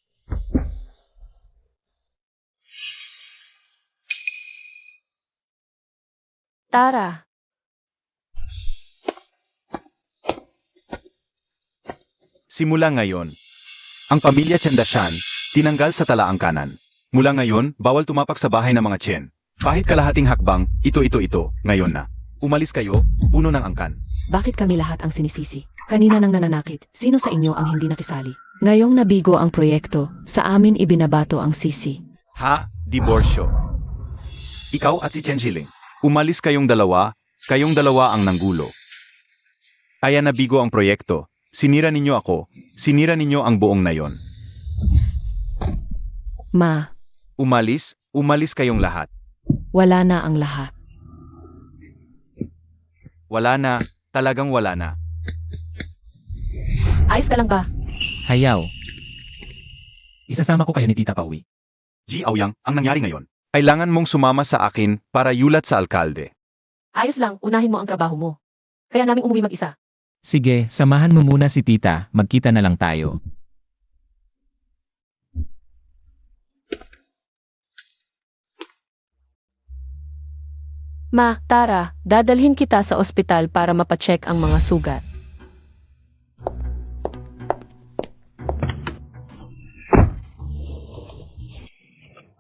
Tara. Simula ngayon, ang pamilya Chendashan, tinanggal sa talaang kanan. Mula ngayon, bawal tumapak sa bahay ng mga Chen. Kahit kalahating hakbang, ito, ngayon na. Umalis kayo, puno ng angkan. bakit kami lahat ang sinisisi? Kanina nang nananakit, sino sa inyo ang hindi nakisali? Ngayong nabigo ang proyekto, sa amin ibinabato ang sisi. Ha? Diborsyo. Ikaw at si Chen Jiling. Umalis kayong dalawa ang nanggulo. Kaya nabigo ang proyekto. Sinira ninyo ako, sinira ninyo ang buong nayon. Ma, Umalis kayong lahat. wala na ang lahat. Wala na, talagang wala na. Ayos ka lang ba? Hayaw. Isasama ko kayo ni Tita pauwi. Ji Aoyang, ang nangyari ngayon. Kailangan mong sumama sa akin para yulat sa alkalde. Ayos lang, unahin mo ang trabaho mo. Kaya namin umuwi mag-isa. Sige, samahan mo muna si Tita, magkita na lang tayo. Ma, Tara, dadalhin kita sa ospital para mapacheck ang mga sugat.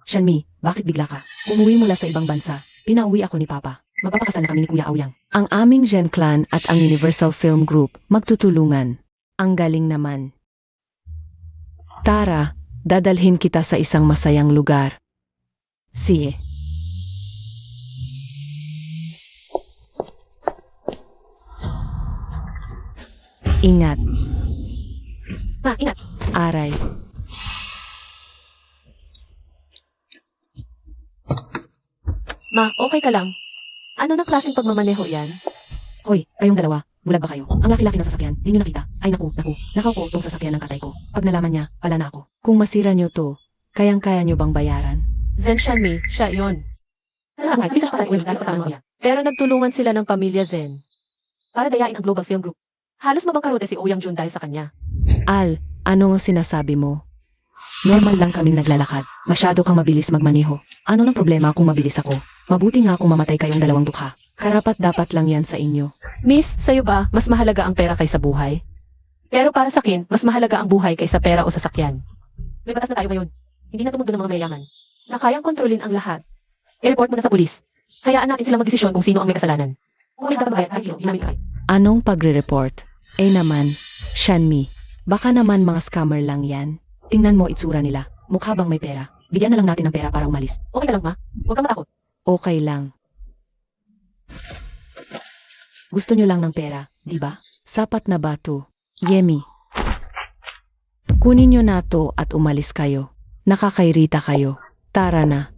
Shanmi, bakit bigla ka? Umuwi mula sa ibang bansa. Pinauwi ako ni Papa. Magpapakasal na kami ni Kuya Aoyang. Ang aming Gen Clan at ang Universal Film Group magtutulungan. Ang galing naman. Tara, dadalhin kita sa isang masayang lugar. Sige. Ingat, Ma, ingat. aray. Ma, okay ka lang? Ano na klaseng pagmamaneho yan? Hoy, kayong dalawa, bulag ba kayo? Ang laki-laki ng sasakyan, di nyo nakita. Ay naku, nakaw ko tong sasakyan ng tatay ko. Pag nalaman niya, pala na ako. Kung masira nyo to, kayang-kaya nyo bang bayaran? Zen Shanmi, siya yon. Salamat, hindi ka kasal sa kasama niya. Pero nagtulungan sila ng pamilya Zen para dayain ang Global Film Group. Halos mabangkarote si Ouyang Jun dahil sa kanya. Al, ano ang sinasabi mo? Normal lang kaming naglalakad. Masyado kang mabilis magmaneho. Ano nang problema kung mabilis ako? Mabuti nga kung mamatay kayong dalawang dukha. Karapat dapat lang yan sa inyo. Miss, sa'yo ba, mas mahalaga ang pera kaysa buhay? Pero para sa akin, mas mahalaga ang buhay kaysa pera o sasakyan. May batas na tayo ngayon. Hindi na tumundo ng mga mayayaman. Na kayang kontrolin ang lahat. I-report mo na sa pulis. Hayaan natin silang magdesisyon kung sino ang may kasalanan. Kung may dapat bayad, ayos, hindi namin kahit. Anong pagre-report? Eh naman, Shanmi, baka naman mga scammer lang yan. Tingnan mo itsura nila. Mukha bang may pera? Bigyan na lang natin ng pera para umalis. Okay ka lang, ma? Huwag kang matakot. Okay lang. Gusto nyo lang ng pera, di ba? Sapat na ba to? Yemi. Kunin nyo na to at umalis kayo. Nakakairita kayo. Tara na.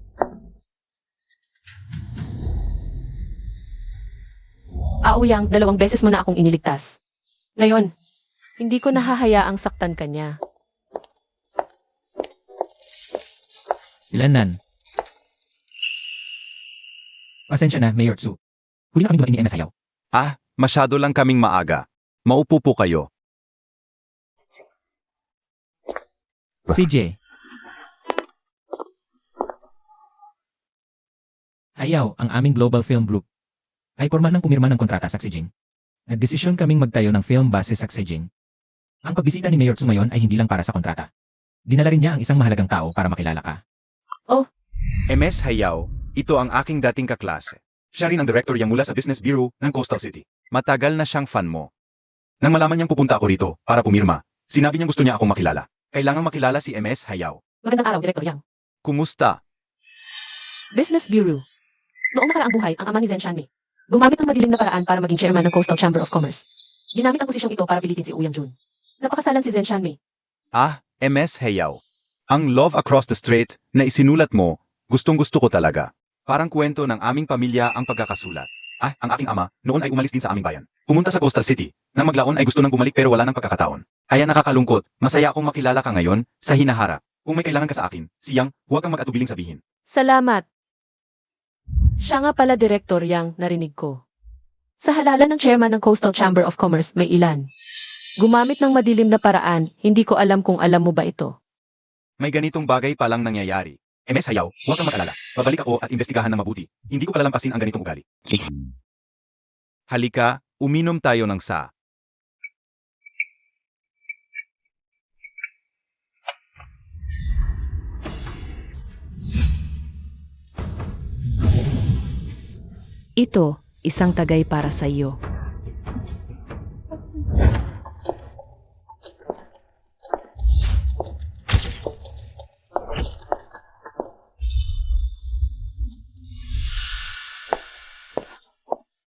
Aoyang, 2 beses mo na akong iniligtas. Ngayon, hindi ko nahahayaang saktan ka niya. Ilanan. Pasensya na, Mayor Tsu. Huli na kami dumating ni MS Hayaw. Masyado lang kaming maaga. Maupo po kayo. CJ. Hayaw, ang aming Global Film Group, ay formal ng pumirma ng kontrata sa Xijing. Nagdesisyon kaming magtayo ng film base sa Xijing. Ang pagbisita ni Mayor Tsu ngayon ay hindi lang para sa kontrata. Dinala rin niya ang isang mahalagang tao para makilala ka. MS Hayao, ito ang aking dating kaklase. Siya rin ang director mula sa Business Bureau ng Coastal City. Matagal na siyang fan mo. Nang malaman niyang pupunta ako rito para pumirma, sinabi niyang gusto niya akong makilala. Kailangang makilala si MS Hayao. Magandang araw, Director Yang. Kumusta? Business Bureau. Noong nakaraang buhay, ang ama ni Zen Shanmi gumamit ng madilim na paraan para maging chairman ng Coastal Chamber of Commerce. Ginamit ang posisyong ito para pilitin si Ouyang Jun. Napakasalan si Zen Shanmi. MS Hayao. Ang Love Across the Strait na isinulat mo, gustong-gusto ko talaga. Parang kwento ng aming pamilya ang pagkakasulat. Ang aking ama, noon ay umalis din sa aming bayan. Pumunta sa Coastal City. Nang maglaon ay gusto nang bumalik pero wala nang pagkakataon. Kaya nakakalungkot, masaya akong makilala ka ngayon, sa hinaharap. Kung may kailangan ka sa akin, siyang, huwag kang mag-atubiling sabihin. Salamat. Siya nga pala Director Yang, narinig ko. Sa halalan ng chairman ng Coastal Chamber of Commerce, may ilan. Gumamit ng madilim na paraan, hindi ko alam kung alam mo ba ito. May ganitong bagay palang nangyayari. MS Hayaw, huwag kang mag-alala. Babalik ako at imbestigahan ng mabuti. Hindi ko palalampasin ang ganitong ugali. Halika, uminom tayo ng sa. Ito, isang tagay para sa iyo.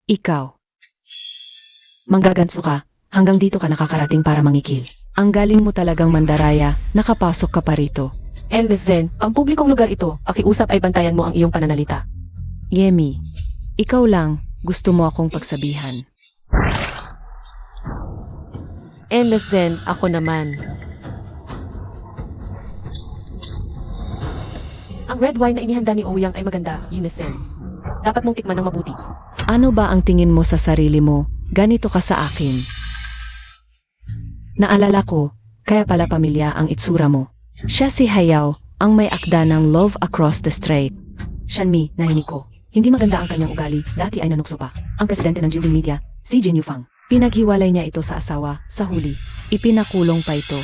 Ikaw. Manggaganso ka, hanggang dito ka nakakarating para mangikil. Ang galing mo talagang mandaraya, nakapasok ka pa rito. And Zen, ang publikong lugar ito, pakiusap ay bantayan mo ang iyong pananalita. Yemi, ikaw lang, gusto mo akong pagsabihan. And Zen, ako naman. Ang red wine na inihanda ni Ouyang ay maganda, Zen. Dapat mong tikman ng mabuti. Ano ba ang tingin mo sa sarili mo? Ganito ka sa akin. Naalala ko, kaya pala pamilya ang itsura mo. Siya si Hayaw, ang may akda ng Love Across the Strait. Shanmi, nahinig ko. Hindi maganda ang kanyang ugali, dati ay nanukso pa. Ang presidente ng Jinding Media, si Jin Yufang. Pinaghiwalay niya ito sa asawa, sa huli. Ipinakulong pa ito.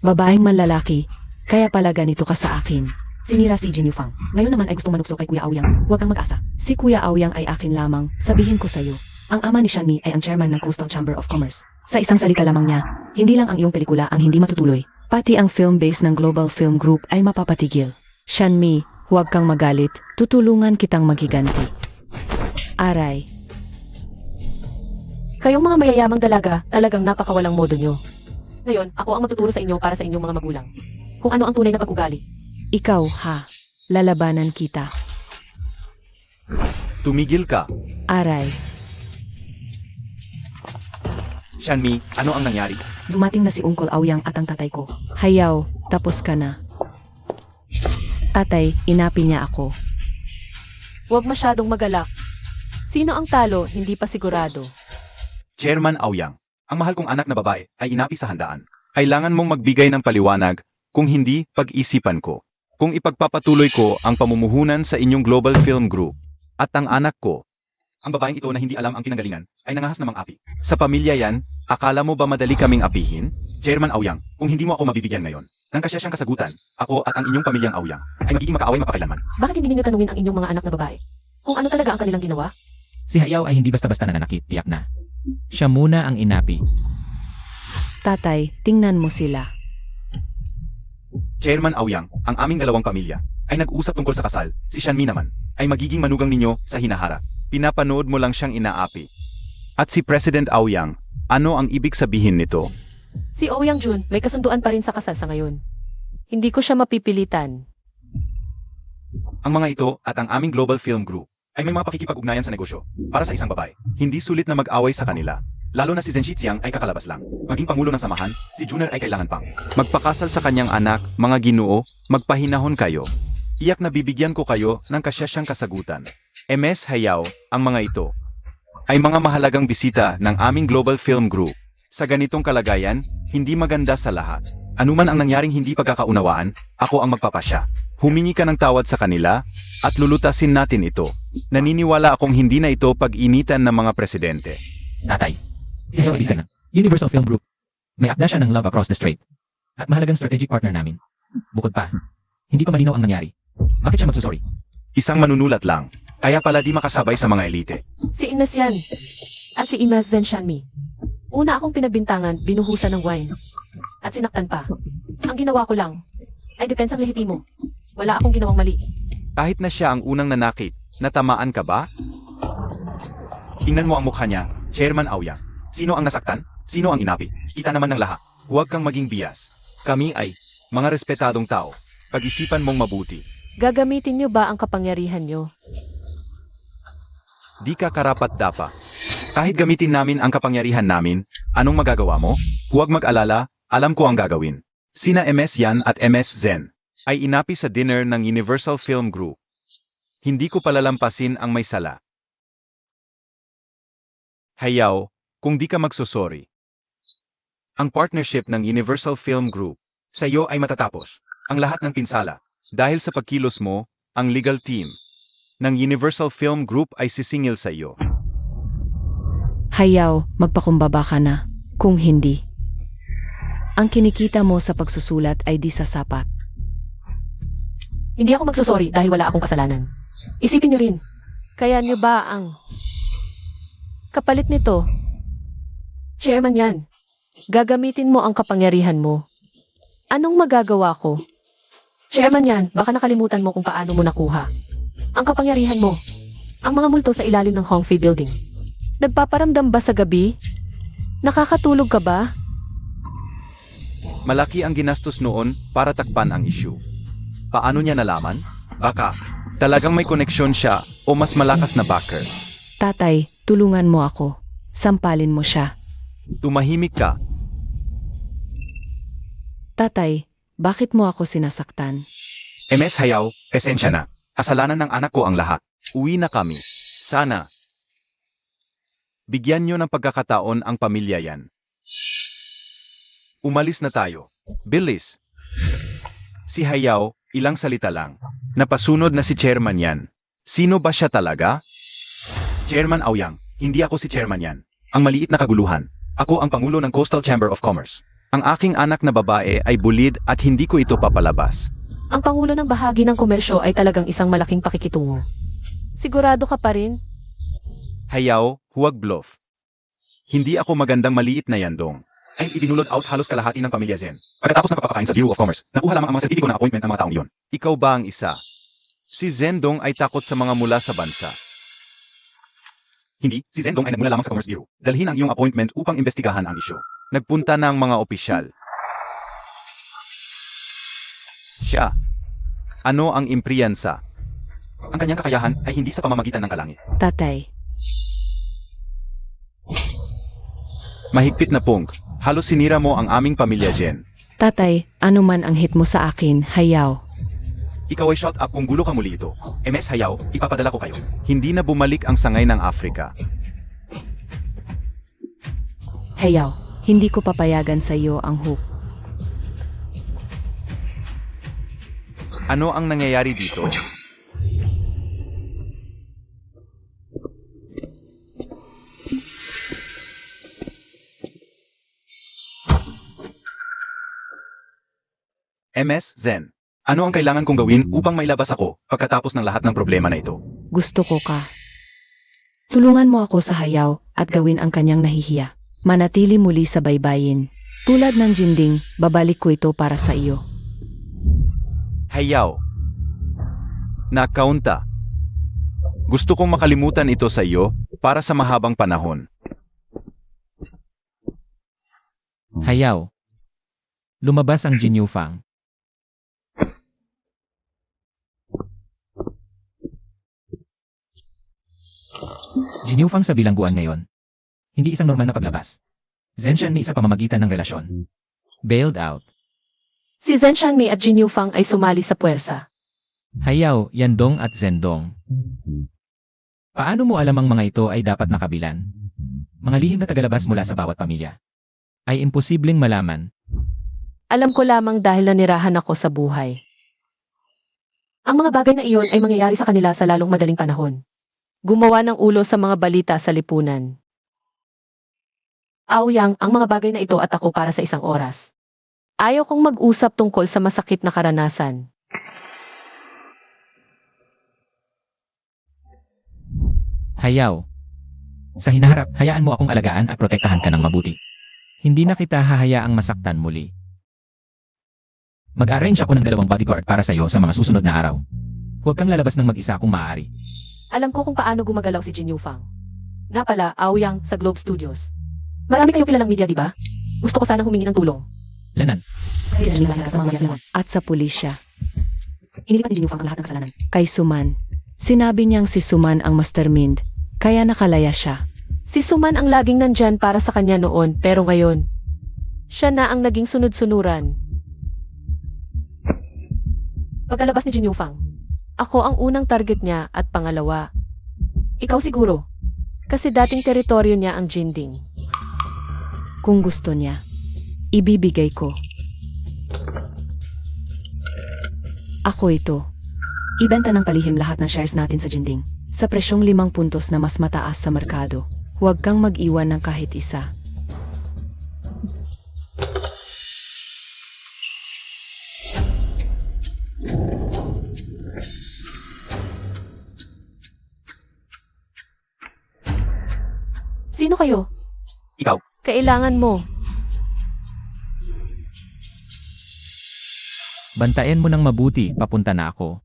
Babaeng manlalaki, kaya pala ganito ka sa akin. Sinira si Jin Yufang. Ngayon naman ay gustong manukso kay Kuya Aoyang. Huwag kang mag-asa. Si Kuya Aoyang ay akin lamang, sabihin ko sa'yo. Ang ama ni Shanmi ay ang chairman ng Coastal Chamber of Commerce. Sa isang salita lamang niya, hindi lang ang iyong pelikula ang hindi matutuloy. Pati ang film base ng Global Film Group ay mapapatigil. Shanmi, huwag kang magalit. Tutulungan kitang maghiganti. Aray. Kayong mga mayayamang dalaga, talagang napakawalang modo nyo. Ngayon, ako ang magtuturo sa inyo para sa inyong mga magulang. Kung ano ang tunay na pag-ugali. Ikaw, ha? Lalabanan kita. Tumigil ka. Aray. Shanmi, ano ang nangyari? Dumating na si Uncle Aoyang at ang tatay ko. Hayaw, tapos ka na. Tatay, inapi niya ako. Huwag masyadong magalak. Sino ang talo, hindi pa sigurado. Chairman Aoyang, ang mahal kong anak na babae ay inapi sa handaan. Kailangan mong magbigay ng paliwanag, kung hindi, pag-isipan ko. Kung ipagpapatuloy ko ang pamumuhunan sa inyong Global Film Group, at ang anak ko, ang babaeng ito na hindi alam ang pinanggalingan, ay nangahas namang api. Sa pamilya yan, akala mo ba madali kaming apihin? Chairman Aoyang, kung hindi mo ako mabibigyan ngayon, ng kasyasiyang kasagutan, ako at ang inyong pamilyang Aoyang, ay magiging makaaway mapakailanman. Bakit hindi ninyo tanungin ang inyong mga anak na babae? Kung ano talaga ang kanilang ginawa? Si Hayaw ay hindi basta-basta nananakit, tiyak na. Siya muna ang inapi. Tatay, tingnan mo sila. Chairman Aoyang, ang aming dalawang pamilya, ay nag-usap tungkol sa kasal, si Shanmi naman, ay magiging manugang ninyo sa hinaharap. Pinapanood mo lang siyang inaapi. At si President Aoyang, ano ang ibig sabihin nito? Si Ouyang Jun, may kasunduan pa rin sa kasal sa ngayon. Hindi ko siya mapipilitan. Ang mga ito at ang aming Global Film Group ay may mga pakikipag-ugnayan sa negosyo para sa isang babae. Hindi sulit na mag-away sa kanila. Lalo na si Zhen Shixiang ay kakalabas lang. Maging pangulo ng samahan, si Junior ay kailangan pang magpakasal sa kanyang anak, mga ginoo, magpahinahon kayo. Iyak na bibigyan ko kayo ng kasyasyang kasagutan. MS Hayaw, ang mga ito ay mga mahalagang bisita ng aming Global Film Group. Sa ganitong kalagayan, hindi maganda sa lahat. Anuman ang nangyaring hindi pagkakaunawaan, ako ang magpapasya. Humingi ka ng tawad sa kanila, at lulutasin natin ito. Naniniwala akong hindi na ito pag-initan ng mga presidente. Tatay, si Hayaw ay ng Universal Film Group. May akda siya ng Love Across the Strait. At mahalagang strategic partner namin. Bukod pa, hindi pa malinaw ang nangyari. Bakit siya magsusorry? Isang manunulat lang, kaya pala di makasabay sa mga elite. Si Ines yan. At si Ima Zen Shanmi. Una akong pinagbintangan, binuhusan ng wine. At sinaktan pa. Ang ginawa ko lang ay depensang lehitimo. Wala akong ginawang mali. Kahit na siya ang unang nanakit, natamaan ka ba? Tingnan mo ang mukha niya, Chairman Aoyang. Sino ang nasaktan? Sino ang inapi? Kita naman ng lahat. Huwag kang maging bias. Kami ay Mga respetadong tao, pag-isipan mong mabuti. Gagamitin niyo ba ang kapangyarihan niyo? Di ka karapat-dapa. Kahit gamitin namin ang kapangyarihan namin, anong magagawa mo? Huwag mag-alala, alam ko ang gagawin. Sina MS Yan at MS Zen ay inapi sa dinner ng Universal Film Group. Hindi ko palalampasin ang may sala. Hayaw, kung di ka magsusori. Ang partnership ng Universal Film Group sa iyo ay matatapos. Ang lahat ng pinsala. Dahil sa pagkilos mo, ang legal team ng Universal Film Group ay sisingil sa iyo. Hayaw, magpakumbaba ka na. Kung hindi, ang kinikita mo sa pagsusulat ay di sasapat. Hindi ako magsusorry dahil wala akong kasalanan. Isipin niyo rin. Kaya niyo ba ang kapalit nito? Chairman Yan, gagamitin mo ang kapangyarihan mo. Anong magagawa ko? Chairman Yan, baka nakalimutan mo kung paano mo nakuha ang kapangyarihan mo. Ang mga multo sa ilalim ng Hongfei Building. Nagpaparamdam ba sa gabi? Nakakatulog ka ba? Malaki ang ginastos noon para takpan ang issue. Paano niya nalaman? Baka talagang may koneksyon siya o mas malakas na backer. Tatay, tulungan mo ako. Sampalin mo siya. Tumahimik ka. Tatay, bakit mo ako sinasaktan? MS Hayaw, esensya na. Kasalanan ng anak ko ang lahat. Uwi na kami. Sana. Bigyan niyo ng pagkakataon ang pamilya yan. Umalis na tayo. Bilis. Si Hayaw, ilang salita lang. Napasunod na si Chairman Yan. Sino ba siya talaga? Chairman Aoyang, hindi ako si Chairman Yan. Ang maliit na kaguluhan. Ako ang Pangulo ng Coastal Chamber of Commerce. Ang aking anak na babae ay bulid at hindi ko ito papalabas. Ang pangulo ng bahagi ng komersyo ay talagang isang malaking pakikitungo. Sigurado ka pa rin? Hayaw, huwag bluff. Hindi ako magandang maliit na yandong. Ay idinulot out halos kalahati ng pamilya Zen. Pagkatapos ng pagpapakain sa Bureau of Commerce, nakuha lamang ang mga sertipiko ng appointment ng mga taong iyon. Ikaw ba ang isa? Si Zendong ay takot sa mga mula sa bansa. Hindi, si Zendong ay nagmula lamang sa Commerce Bureau. Dalhin ang iyong appointment upang imbestigahan ang isyu. Nagpunta na ang mga opisyal. Siya. Ano ang impriyansa? Ang kanyang kakayahan ay hindi sa pamamagitan ng kalangit. Tatay, Mahigpit na pong, halos sinira mo ang aming pamilya Jen. tatay, ano man ang hit mo sa akin, Hayaw. Ikaw ay shut up kung gulo ka muli ito. MS Hayaw, ipapadala ko kayo. Hindi na bumalik ang sangay ng Afrika. Hayaw, hindi ko papayagan sa iyo ang hook. Ano ang nangyayari dito? MS Zen. Ano ang kailangan kong gawin upang mailabas ako pagkatapos ng lahat ng problema na ito? Gusto ko ka. Tulungan mo ako sa Hayaw at gawin ang kanyang nahihiya. Manatili muli sa baybayin. Tulad ng Jinding, babalik ko ito para sa iyo. Hayaw. Nakaunta. Gusto kong makalimutan ito sa iyo para sa mahabang panahon. Hayaw. Lumabas ang Jin Yufang. Jin Yufang sa bilangguan ngayon. Hindi isang normal na paglabas. Zenshan may sa pamamagitan ng relasyon. Bailed out. Si Zhen Shanmei at Jin Yufang ay sumali sa puwersa. Hayaw, Yandong at Zendong. Paano mo alam ang mga ito ay dapat nakabilan? Mga lihim na tagalabas mula sa bawat pamilya. Ay imposibleng malaman. Alam ko lamang dahil nanirahan ako sa buhay. Ang mga bagay na iyon ay mangyayari sa kanila sa lalong madaling panahon. Gumawa ng ulo sa mga balita sa lipunan. Aoyang, ang mga bagay na ito at ako para sa isang oras. Ayaw kong mag-usap tungkol sa masakit na karanasan. Hayaw. Sa hinaharap, hayaan mo akong alagaan at protektahan ka ng mabuti. Hindi na kita hahayaang masaktan muli. Mag-arrange ako ng 2 bodyguard para sa iyo sa mga susunod na araw. Huwag kang lalabas ng mag-isa kung maaari. Alam ko kung paano gumagalaw si Jin Yufang. Nga pala, Aoyang sa Globe Studios. Marami kayong kilalang media, di ba? Gusto ko sana humingi ng tulong. Lanan. At sa pulisya. Inilipat ni Jin Yufang ang lahat ng kasalanan. Kay Suman. Sinabi niyang si Suman ang mastermind, kaya nakalaya siya. Si Suman ang laging nandyan para sa kanya noon, pero ngayon, siya na ang naging sunod-sunuran. Pagkalabas ni Jin Yufang, ako ang unang target niya at pangalawa. Ikaw siguro, kasi dating teritoryo niya ang Jinding. Kung gusto niya, ibibigay ko. Ako ito. Ibenta ng palihim lahat ng shares natin sa Jinding. Sa presyong 5 puntos na mas mataas sa merkado. Huwag kang mag-iwan ng kahit isa. Sino kayo? Ikaw. Kailangan mo. Bantayan mo ng mabuti, papunta na ako.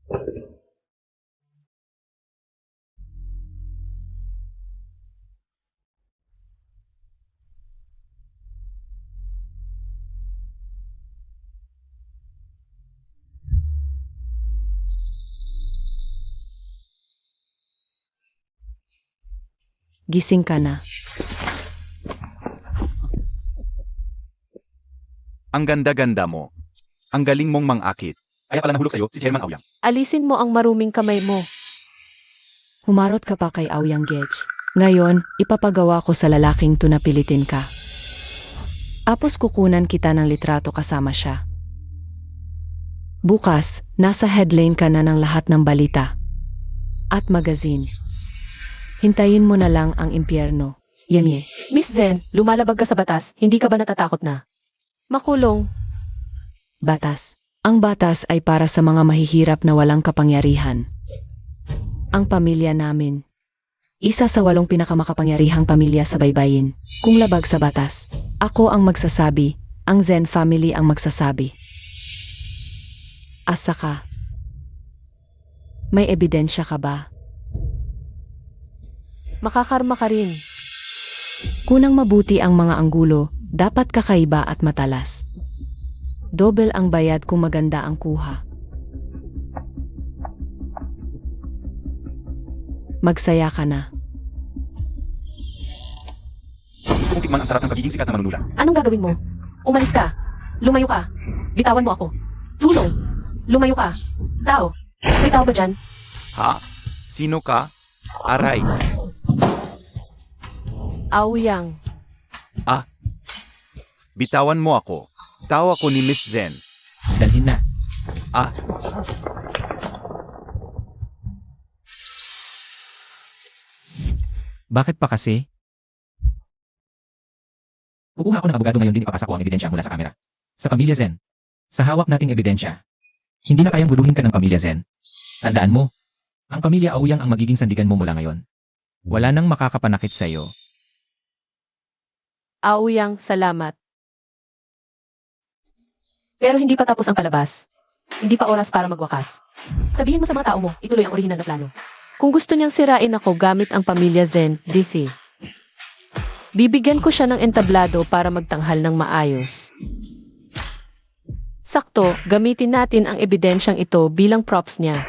Gising ka na. Ang ganda-ganda mo. Ang galing mong mangakit. Kaya pala nahulog sa'yo si Chairman Aoyang. Alisin mo ang maruming kamay mo. Humarot ka pa kay Aoyang Gej. Ngayon, ipapagawa ko sa lalaking to na pilitin ka. Apos kukunan kita ng litrato kasama siya. Bukas, nasa headline ka na ng lahat ng balita. At magazine. Hintayin mo na lang ang impyerno. Yemye. Miss Zen, lumalabag ka sa batas, hindi ka ba natatakot na? Makulong. Batas. Ang batas ay para sa mga mahihirap na walang kapangyarihan. Ang pamilya namin. Isa sa 8 pinakamakapangyarihang pamilya sa baybayin. Kung labag sa batas, ako ang magsasabi, ang Zen family ang magsasabi. Asa ka? May ebidensya ka ba? Makakarma ka rin. Kunang mabuti ang mga anggulo, dapat kakaiba at matalas. Dobel ang bayad kung maganda ang kuha. Magsaya ka na. Gusto kong tikman ang sarap ng pagiging sikat na manunulat. Anong gagawin mo? Umalis ka. Lumayo ka. Bitawan mo ako. Tulong. Lumayo ka. Tao. May tao ba dyan? Ha? Sino ka? Aray. Aoyang. Bitawan mo ako. Tao ako ni Miss Zen. Dalhin na. Bakit pa kasi? Kukuha ako ng abogado ngayon din ipapasa ko ang ebidensya mula sa kamera. Sa pamilya Zen. Sa hawak nating ebidensya. Hindi na kayang guluhin ka ng pamilya Zen. Tandaan mo, ang pamilya Aoyang ang magiging sandigan mo mula ngayon. Wala nang makakapanakit sa iyo. Aoyang, salamat. Pero hindi pa tapos ang palabas. Hindi pa oras para magwakas. Sabihin mo sa mga tao mo, ituloy ang orihinal na plano. Kung gusto niyang sirain ako gamit ang pamilya Zen, Diffie. Bibigyan ko siya ng entablado para magtanghal ng maayos. Sakto, gamitin natin ang ebidensyang ito bilang props niya.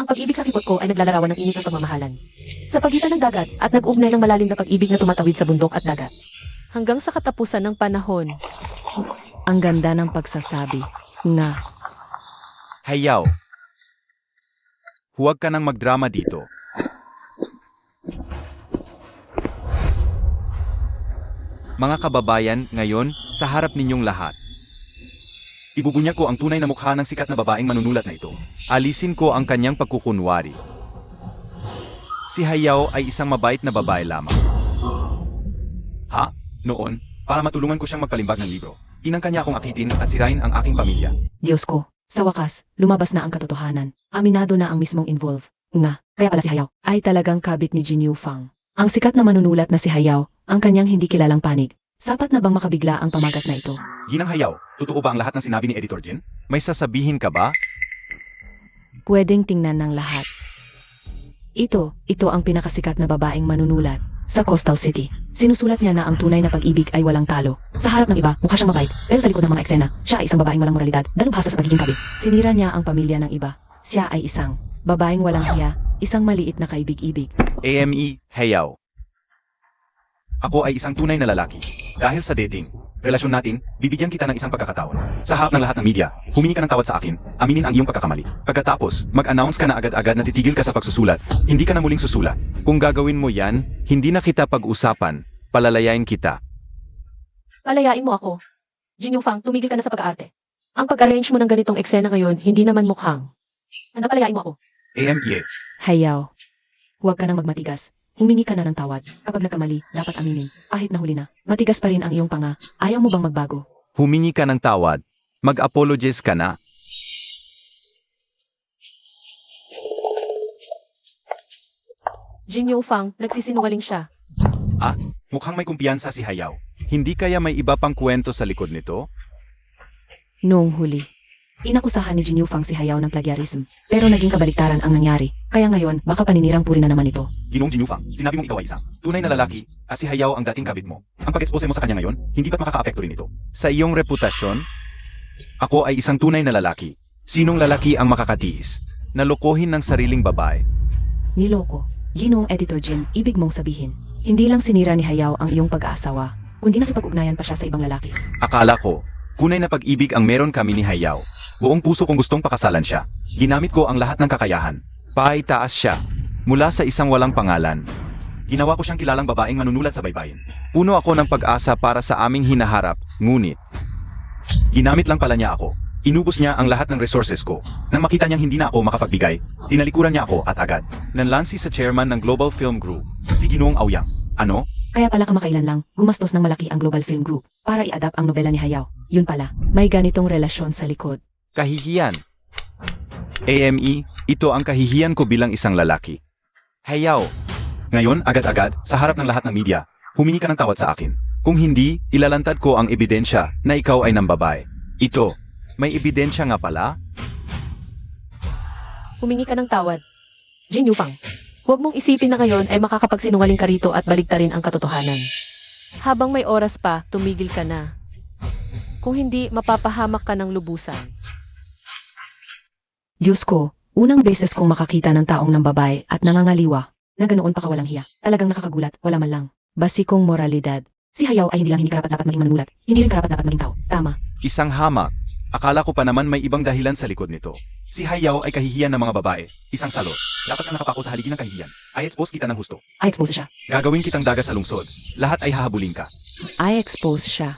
Ang pag-ibig sa kipot ko ay naglalarawan ng init ng pagmamahalan. Sa pagitan ng dagat at nag-ugnay ng malalim na pag-ibig na tumatawid sa bundok at dagat. Hanggang sa katapusan ng panahon. Ang ganda ng pagsasabi. Nga. Hayaw. Huwag ka nang magdrama dito. Mga kababayan, ngayon, sa harap ninyong lahat. Ibubunyag ko ang tunay na mukha ng sikat na babaeng manunulat na ito. Alisin ko ang kanyang pagkukunwari. Si Hayaw ay isang mabait na babae lamang. Ha? Noon, para matulungan ko siyang magpalimbag ng libro, tinangka niya akong akitin at sirain ang aking pamilya. Diyos ko, sa wakas, lumabas na ang katotohanan. Aminado na ang mismong involved. Nga, kaya pala si Hayaw ay talagang kabit ni Jin Yufang. Ang sikat na manunulat na si Hayaw, ang kanyang hindi kilalang panig. Sapat na bang makabigla ang pamagat na ito? Ginang Hayaw, totoo ba ang lahat ng sinabi ni Editor Jin? May sasabihin ka ba? Pwedeng tingnan ng lahat. Ito ang pinakasikat na babaeng manunulat sa Coastal City. Sinusulat niya na ang tunay na pag-ibig ay walang talo. Sa harap ng iba, mukha siyang mabait, pero sa likod ng mga eksena, siya ay isang babaeng walang moralidad, dalubhasa sa pagiging kabit. Sinira niya ang pamilya ng iba. Siya ay isang babaeng walang hiya, isang maliit na kaibig-ibig. AME, Hayaw. Ako ay isang tunay na lalaki. Dahil sa dating, relasyon natin, bibigyan kita ng isang pagkakataon. Sa harap ng lahat ng media, humingi ka ng tawad sa akin, aminin ang iyong pagkakamali. Pagkatapos, mag-announce ka na agad-agad na titigil ka sa pagsusulat, hindi ka na muling susulat. Kung gagawin mo yan, hindi na kita pag-usapan, palalayain kita. Palayain mo ako. Jin Yufang, tumigil ka na sa pag-aarte. Ang pag-arrange mo ng ganitong eksena ngayon, hindi naman mukhang. Palayain mo ako. AME. Hayaw, huwag ka nang magmatigas. Humingi ka na ng tawad. Kapag nagkamali, dapat aminin. Kahit nahuli na, matigas pa rin ang iyong panga. Ayaw mo bang magbago? Humingi ka ng tawad. Mag-apologize ka na. Jin Yufang, nagsisinungaling siya. Mukhang may kumpiyansa si Hayaw. Hindi kaya may iba pang kwento sa likod nito? Noong huli, inakusahan ni Jin Yufang si Hayaw ng plagiarism. Pero naging kabaliktaran ang nangyari. Kaya ngayon, baka paninirang puri na naman ito. Ginoong Jin Yufang, sinabi mong ikaw ay isang tunay na lalaki at si Hayaw ang dating kabit mo. Ang pag-expose mo sa kanya ngayon, hindi ba't makaka-apekto rin ito? Sa iyong reputasyon, ako ay isang tunay na lalaki. Sinong lalaki ang makakatiis? Nalokohin ng sariling babae. Niloko. Ginoong Editor Jin, ibig mong sabihin, hindi lang sinira ni Hayaw ang iyong pag-aasawa, kundi nakipag-ugnayan pa siya sa ibang lalaki. Akala ko, tunay na pag-ibig ang meron kami ni Hayaw. Buong puso kong gustong pakasalan siya. Ginamit ko ang lahat ng kakayahan. Paitaas siya. Mula sa isang walang pangalan. Ginawa ko siyang kilalang babaeng manunulat sa baybayin. Puno ako ng pag-asa para sa aming hinaharap, ngunit ginamit lang pala niya ako. Inubos niya ang lahat ng resources ko. Nang makita niyang hindi na ako makapagbigay, tinalikuran niya ako at agad nanlansi sa chairman ng Global Film Group, si Ginoong Aoyang. Ano? Kaya pala kamakailan lang, gumastos ng malaki ang Global Film Group para i-adapt ang nobela ni Hayaw. Yun pala, may ganitong relasyon sa likod. Kahihiyan. AME, ito ang kahihiyan ko bilang isang lalaki. Hayaw. Ngayon, agad-agad, sa harap ng lahat ng media, humingi ka ng tawad sa akin. Kung hindi, ilalantad ko ang ebidensya na ikaw ay nambabae. Ito, may ebidensya nga pala? Humingi ka ng tawad. Jin Yufang, huwag mong isipin na ngayon ay makakapagsinungaling ka rito at baligtarin ang katotohanan. Habang may oras pa, tumigil ka na. Kung hindi, mapapahamak ka ng lubusan. Diyos ko, unang beses kong makakita ng taong nambabae at nangangaliwa, na ganoon pa kawalang hiya. Talagang nakakagulat, wala man lang. Basikong moralidad. Si Hayaw ay hindi lang hindi karapat-dapat maging manunulat, hindi rin karapat-dapat maging tao. Tama. Isang hamak. Akala ko pa naman may ibang dahilan sa likod nito. Si Hayaw ay kahihiyan ng mga babae. Isang salot. Dapat kang nakapako sa haligi ng kahihiyan. I expose kita ng husto. I expose siya. Gagawin kitang daga sa lungsod. Lahat ay hahabulin ka. I expose siya.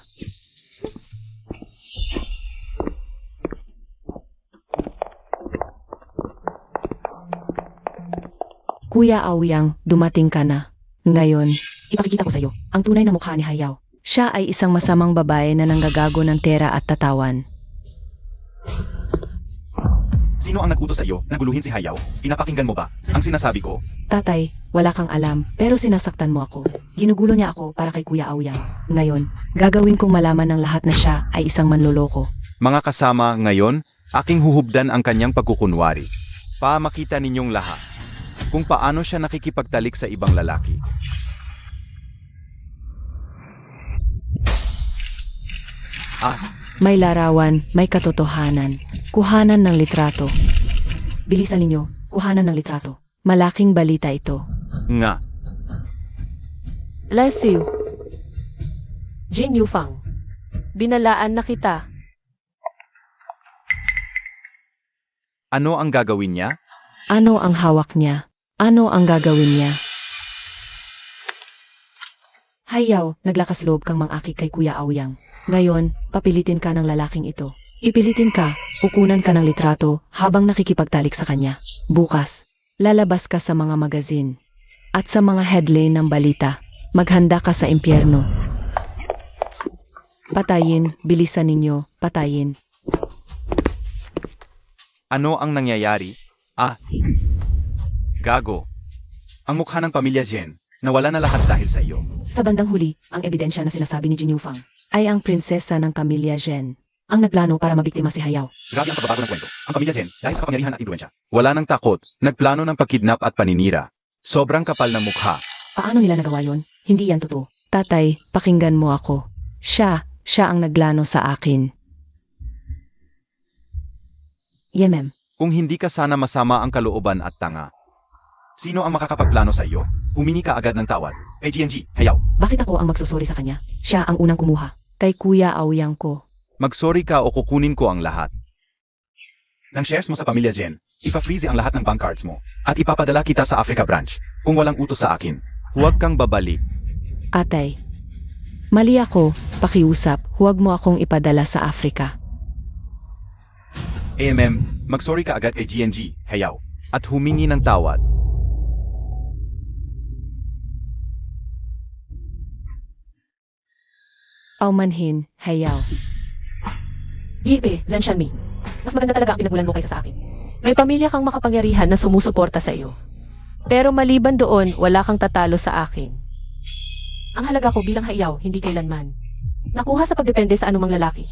Kuya Aoyang, dumating ka na. Ngayon, ipakikita ko sa iyo ang tunay na mukha ni Hayaw. Siya ay isang masamang babae na nanggagago ng tera at tatawan. Sino ang nag-utos sa iyo na guluhin si Hayaw? Pinapakinggan mo ba ang sinasabi ko? Tatay, wala kang alam, pero sinasaktan mo ako. Ginugulo niya ako para kay Kuya Aoyang. Ngayon, gagawin kong malaman ng lahat na siya ay isang manloloko. Mga kasama, ngayon, aking huhubdan ang kanyang pagkukunwari. Makita ninyong lahat kung paano siya nakikipagtalik sa ibang lalaki. May larawan, may katotohanan. Kuhanan ng litrato. Bilisan ninyo, kuhanan ng litrato. Malaking balita ito. Nga, Bless you. Jin Yufang, binalaan na kita. ano ang gagawin niya? Ano ang hawak niya? Ano ang gagawin niya? Hayaw, naglakas loob kang mangakik kay Kuya Aoyang. Ngayon, papilitin ka ng lalaking ito. Ipilitin ka, kukunan ka ng litrato habang nakikipagtalik sa kanya. Bukas, lalabas ka sa mga magazine at sa mga headline ng balita. Maghanda ka sa impyerno. Patayin, bilisan ninyo, patayin. Ano ang nangyayari? Gago. Ang mukha ng pamilya Jen, nawala na lahat dahil sa iyo. Sa bandang huli, ang ebidensya na sinasabi ni Jin Yufang ay ang prinsesa ng pamilya Zhen. ang nagplano para mabiktima si Hayaw. Grabe ang pagbabago ng kwento. Ang pamilya Zen, dahil sa kapangyarihan at impluensya. Wala nang takot, nagplano ng pagkidnap at paninira. Sobrang kapal ng mukha. Paano nila nagawa yon? Hindi yan totoo. Tatay, pakinggan mo ako. Siya ang naglano sa akin. Ma'am. Kung hindi ka sana masama ang kalooban at tanga. Sino ang makakapagplano sa iyo? Humingi ka agad ng tawad. Kay GNG, Hayaw. Bakit ako ang magsusuri sa kanya? Siya ang unang kumuha. Kay Kuya Aoyang ko. Magsorry ka o kukunin ko ang lahat. Nang shares mo sa pamilya Zen, ipa-freeze ang lahat ng bank cards mo. At ipapadala kita sa Africa branch. Kung walang utos sa akin. Huwag kang babalik. Atay. Mali ako, pakiusap, huwag mo akong ipadala sa Africa. Magsorry ka agad kay GNG, Hayaw. At humingi ng tawad. Paumanhin, Hayaw. Yipe, Zen Shanmi. Mas maganda talaga ang pinagmulan mo kaysa sa akin. May pamilya kang makapangyarihan na sumusuporta sa iyo. Pero maliban doon, wala kang tatalo sa akin. Ang halaga ko bilang Hayaw, hindi kailanman. Nakuha sa pagdepende sa anumang lalaki.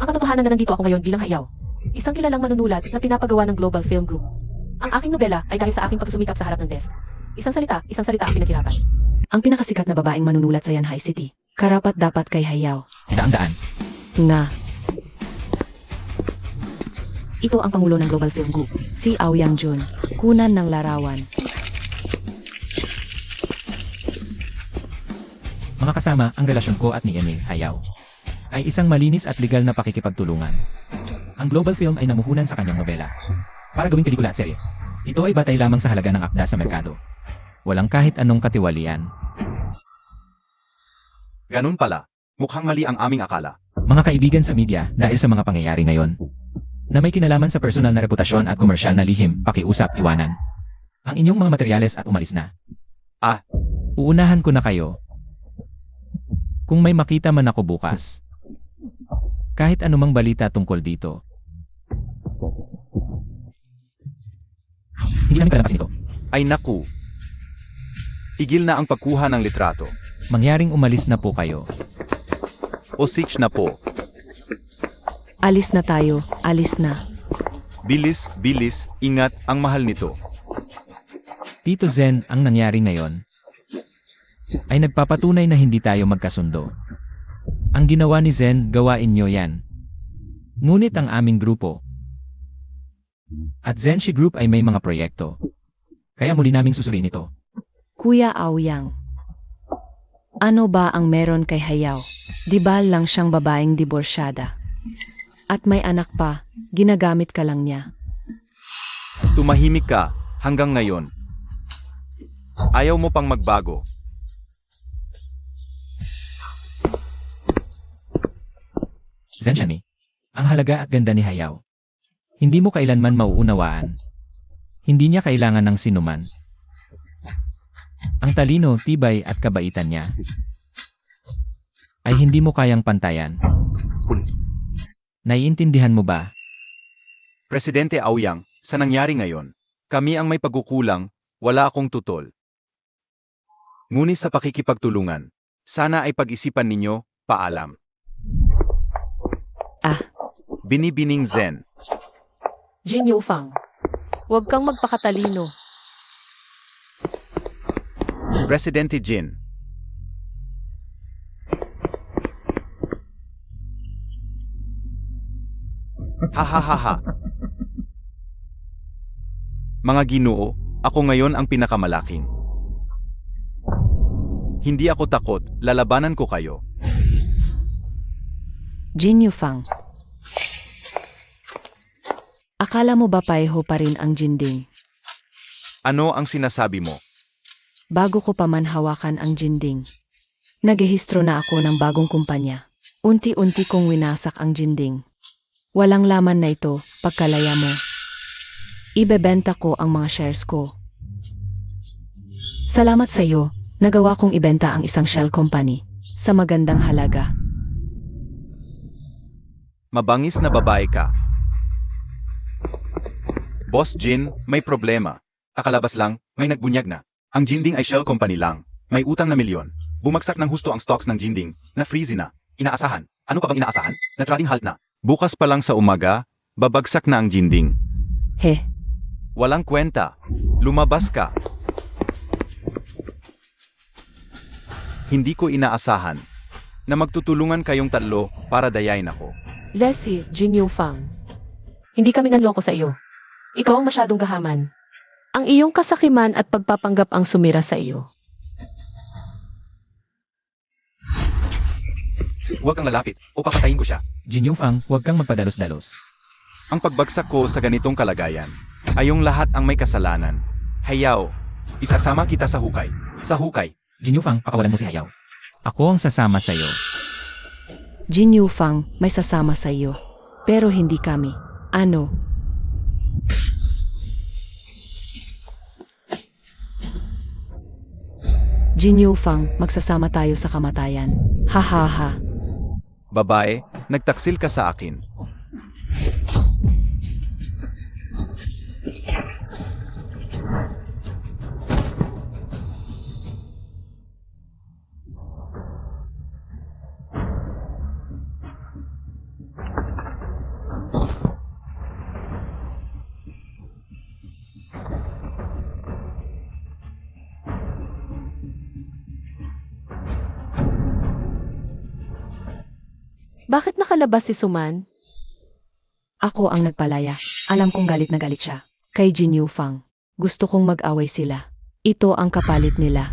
Ang katotohanan na nandito ako ngayon bilang Hayaw. Isang kilalang manunulat na pinapagawa ng Global Film Group. Ang aking nobela ay dahil sa aking pagsusumikap sa harap ng desk. Isang salita ang pinaghirapan. Ang pinakasikat na babaeng manunulat sa Yanhai City. Karapat dapat kay Hayaw. Daan-daan. Nga. Ito ang Pangulo ng Global Film Group, si Aoyang Jun, kunan ng larawan. Mga kasama, ang relasyon ko at ni Emil, Hayaw, ay isang malinis at legal na pakikipagtulungan. Ang Global Film ay namuhunan sa kanyang nobela para gawing pelikula at serye. Ito ay batay lamang sa halaga ng akda sa merkado. Walang kahit anong katiwalian. Ganun pala. Mukhang mali ang aming akala. Mga kaibigan sa media, dahil sa mga pangyayari ngayon, na may kinalaman sa personal na reputasyon at komersyal na lihim, pakiusap, iwanan ang inyong mga materyales at umalis na. Uunahan ko na kayo. Kung may makita man ako bukas, kahit anumang balita tungkol dito, hindi namin palalampasin ito. Ay naku. Tigil na ang pagkuha ng litrato. Mangyaring umalis na po kayo. O 6 na po. Alis na tayo, alis na. Bilis, bilis, ingat, ang mahal nito. Tito Zen, ang nangyari ngayon ay nagpapatunay na hindi tayo magkasundo. Ang ginawa ni Zen, gawain nyo yan. Ngunit ang aming grupo at Zenshi Group ay may mga proyekto. Kaya muli naming susuriin ito. Kuya Aoyang. Ano ba ang meron kay Hayaw? Di ba lang siyang babaeng diborsyada? At may anak pa, ginagamit ka lang niya. Tumahimik ka, hanggang ngayon. Ayaw mo pang magbago. Zen Shani, ang halaga at ganda ni Hayaw. Hindi mo kailanman mauunawaan. Hindi niya kailangan ng sinuman. Ang talino, tibay at kabaitan niya ay hindi mo kayang pantayan. Naiintindihan mo ba? Presidente Aoyang, sa nangyari ngayon, kami ang may pagkukulang, wala akong tutol. Ngunit sa pakikipagtulungan, sana ay pag-isipan ninyo, paalam. Binibining Zen. Jin Yufang. Huwag kang magpakatalino. Presidente Jin. Hahaha. Mga ginoo, ako ngayon ang pinakamalaking. Hindi ako takot, lalabanan ko kayo. Jin Yufang. Akala mo ba pareho pa rin ang Jinding? Ano ang sinasabi mo? Bago ko pa man hawakan ang Jinding, naghihistro na ako ng bagong kumpanya. Unti-unti kong winasak ang Jinding. Walang laman na ito, pagkalaya mo. Ibebenta ko ang mga shares ko. Salamat sa iyo, nagawa kong ibenta ang isang shell company sa magandang halaga. Mabangis na babae ka. Boss Jin, may problema. Akalabas lang, may nagbunyag na. Ang Jinding ay shell company lang. May utang na milyon. Bumagsak ng husto ang stocks ng Jinding, na freeze na. Inaasahan. Ano pa bang inaasahan? Na trading halt na. Bukas pa lang sa umaga, babagsak na ang jinding. He, Walang kwenta. Lumabas ka. Hindi ko inaasahan na magtutulungan kayong tatlo para dayain ako. Leslie, Jin Yufang. Hindi kami nanloko sa iyo. Ikaw ang masyadong gahaman. Ang iyong kasakiman at pagpapanggap ang sumira sa iyo. Huwag kang lalapit o papatayin ko siya. Jin Yongfang, huwag kang magpadalos-dalos. Ang pagbagsak ko sa ganitong kalagayan ay yung lahat ang may kasalanan. Hayaw, isasama kita sa hukay. Sa hukay. Jin Yongfang, pakawalan mo si Hayaw. Ako ang sasama sa'yo. Jin Yufang, may sasama sa iyo. Pero hindi kami. Ano? Jin Yufang, magsasama tayo sa kamatayan. Ha ha ha. Babae, nagtaksil ka sa akin. Bakit nakalabas si Suman? Ako ang nagpalaya. Alam kong galit na galit siya. Kay Jin Yufang. Gusto kong mag-away sila. Ito ang kapalit nila.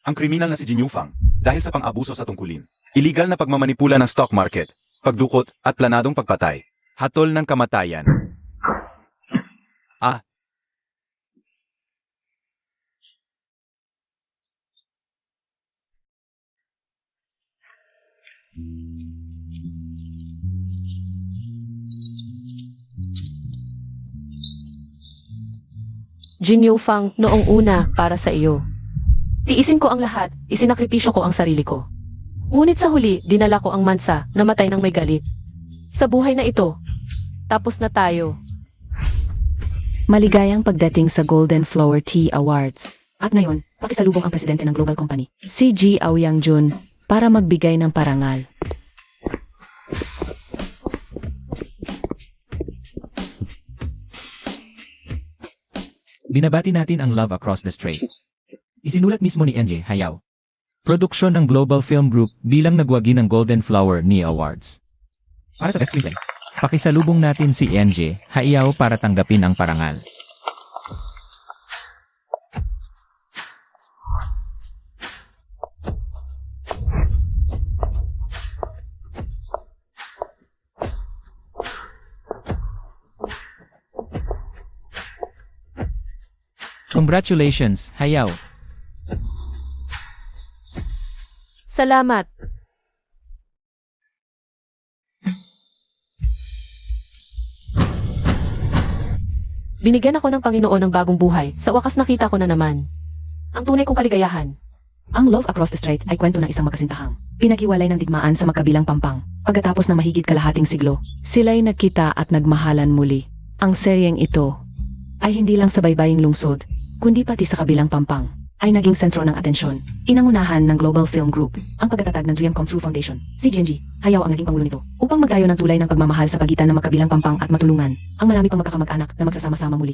Ang kriminal na si Jin Yufang dahil sa pang-abuso sa tungkulin. Illegal na pagmamanipula ng stock market, pagdukot at planadong pagpatay. Hatol ng kamatayan. Jin Yufang, noong una, para sa iyo. Tiisin ko ang lahat, isinakripisyo ko ang sarili ko. Ngunit sa huli, dinala ko ang mansa, namatay ng may galit. Sa buhay na ito, tapos na tayo. Maligayang pagdating sa Golden Flower Tea Awards. At ngayon, pakisalubong ang presidente ng Global Company, si Ji Aoyang Jun, para magbigay ng parangal. Binabati natin ang Love Across the Strait. Isinulat mismo ni NJ Hayaw. Produksyon ng Global Film Group bilang nagwagi ng Golden Flower Tea Awards. Para sa best screenplay, pakisalubong natin si NJ Hayaw para tanggapin ang parangal. Congratulations, Hayaw! Salamat. Binigyan ako ng Panginoon ng bagong buhay. Sa wakas nakita ko na naman ang tunay kong kaligayahan. Ang Love Across the Strait ay kwento ng isang magkasintahang pinaghiwalay ng digmaan sa magkabilang pampang. Pagkatapos ng mahigit kalahating siglo, sila'y nagkita at nagmahalan muli. Ang seryeng ito ay hindi lang sa baybaying lungsod, kundi pati sa kabilang pampang, ay naging sentro ng atensyon. Inangunahan ng Global Film Group ang pagkatatag ng Dream Come True Foundation. Si Genji, Hayaw ang naging pangulo nito, upang magtayo ng tulay ng pagmamahal sa pagitan ng magkabilang pampang at matulungan ang marami pang magkakamag-anak na magsasama-sama muli.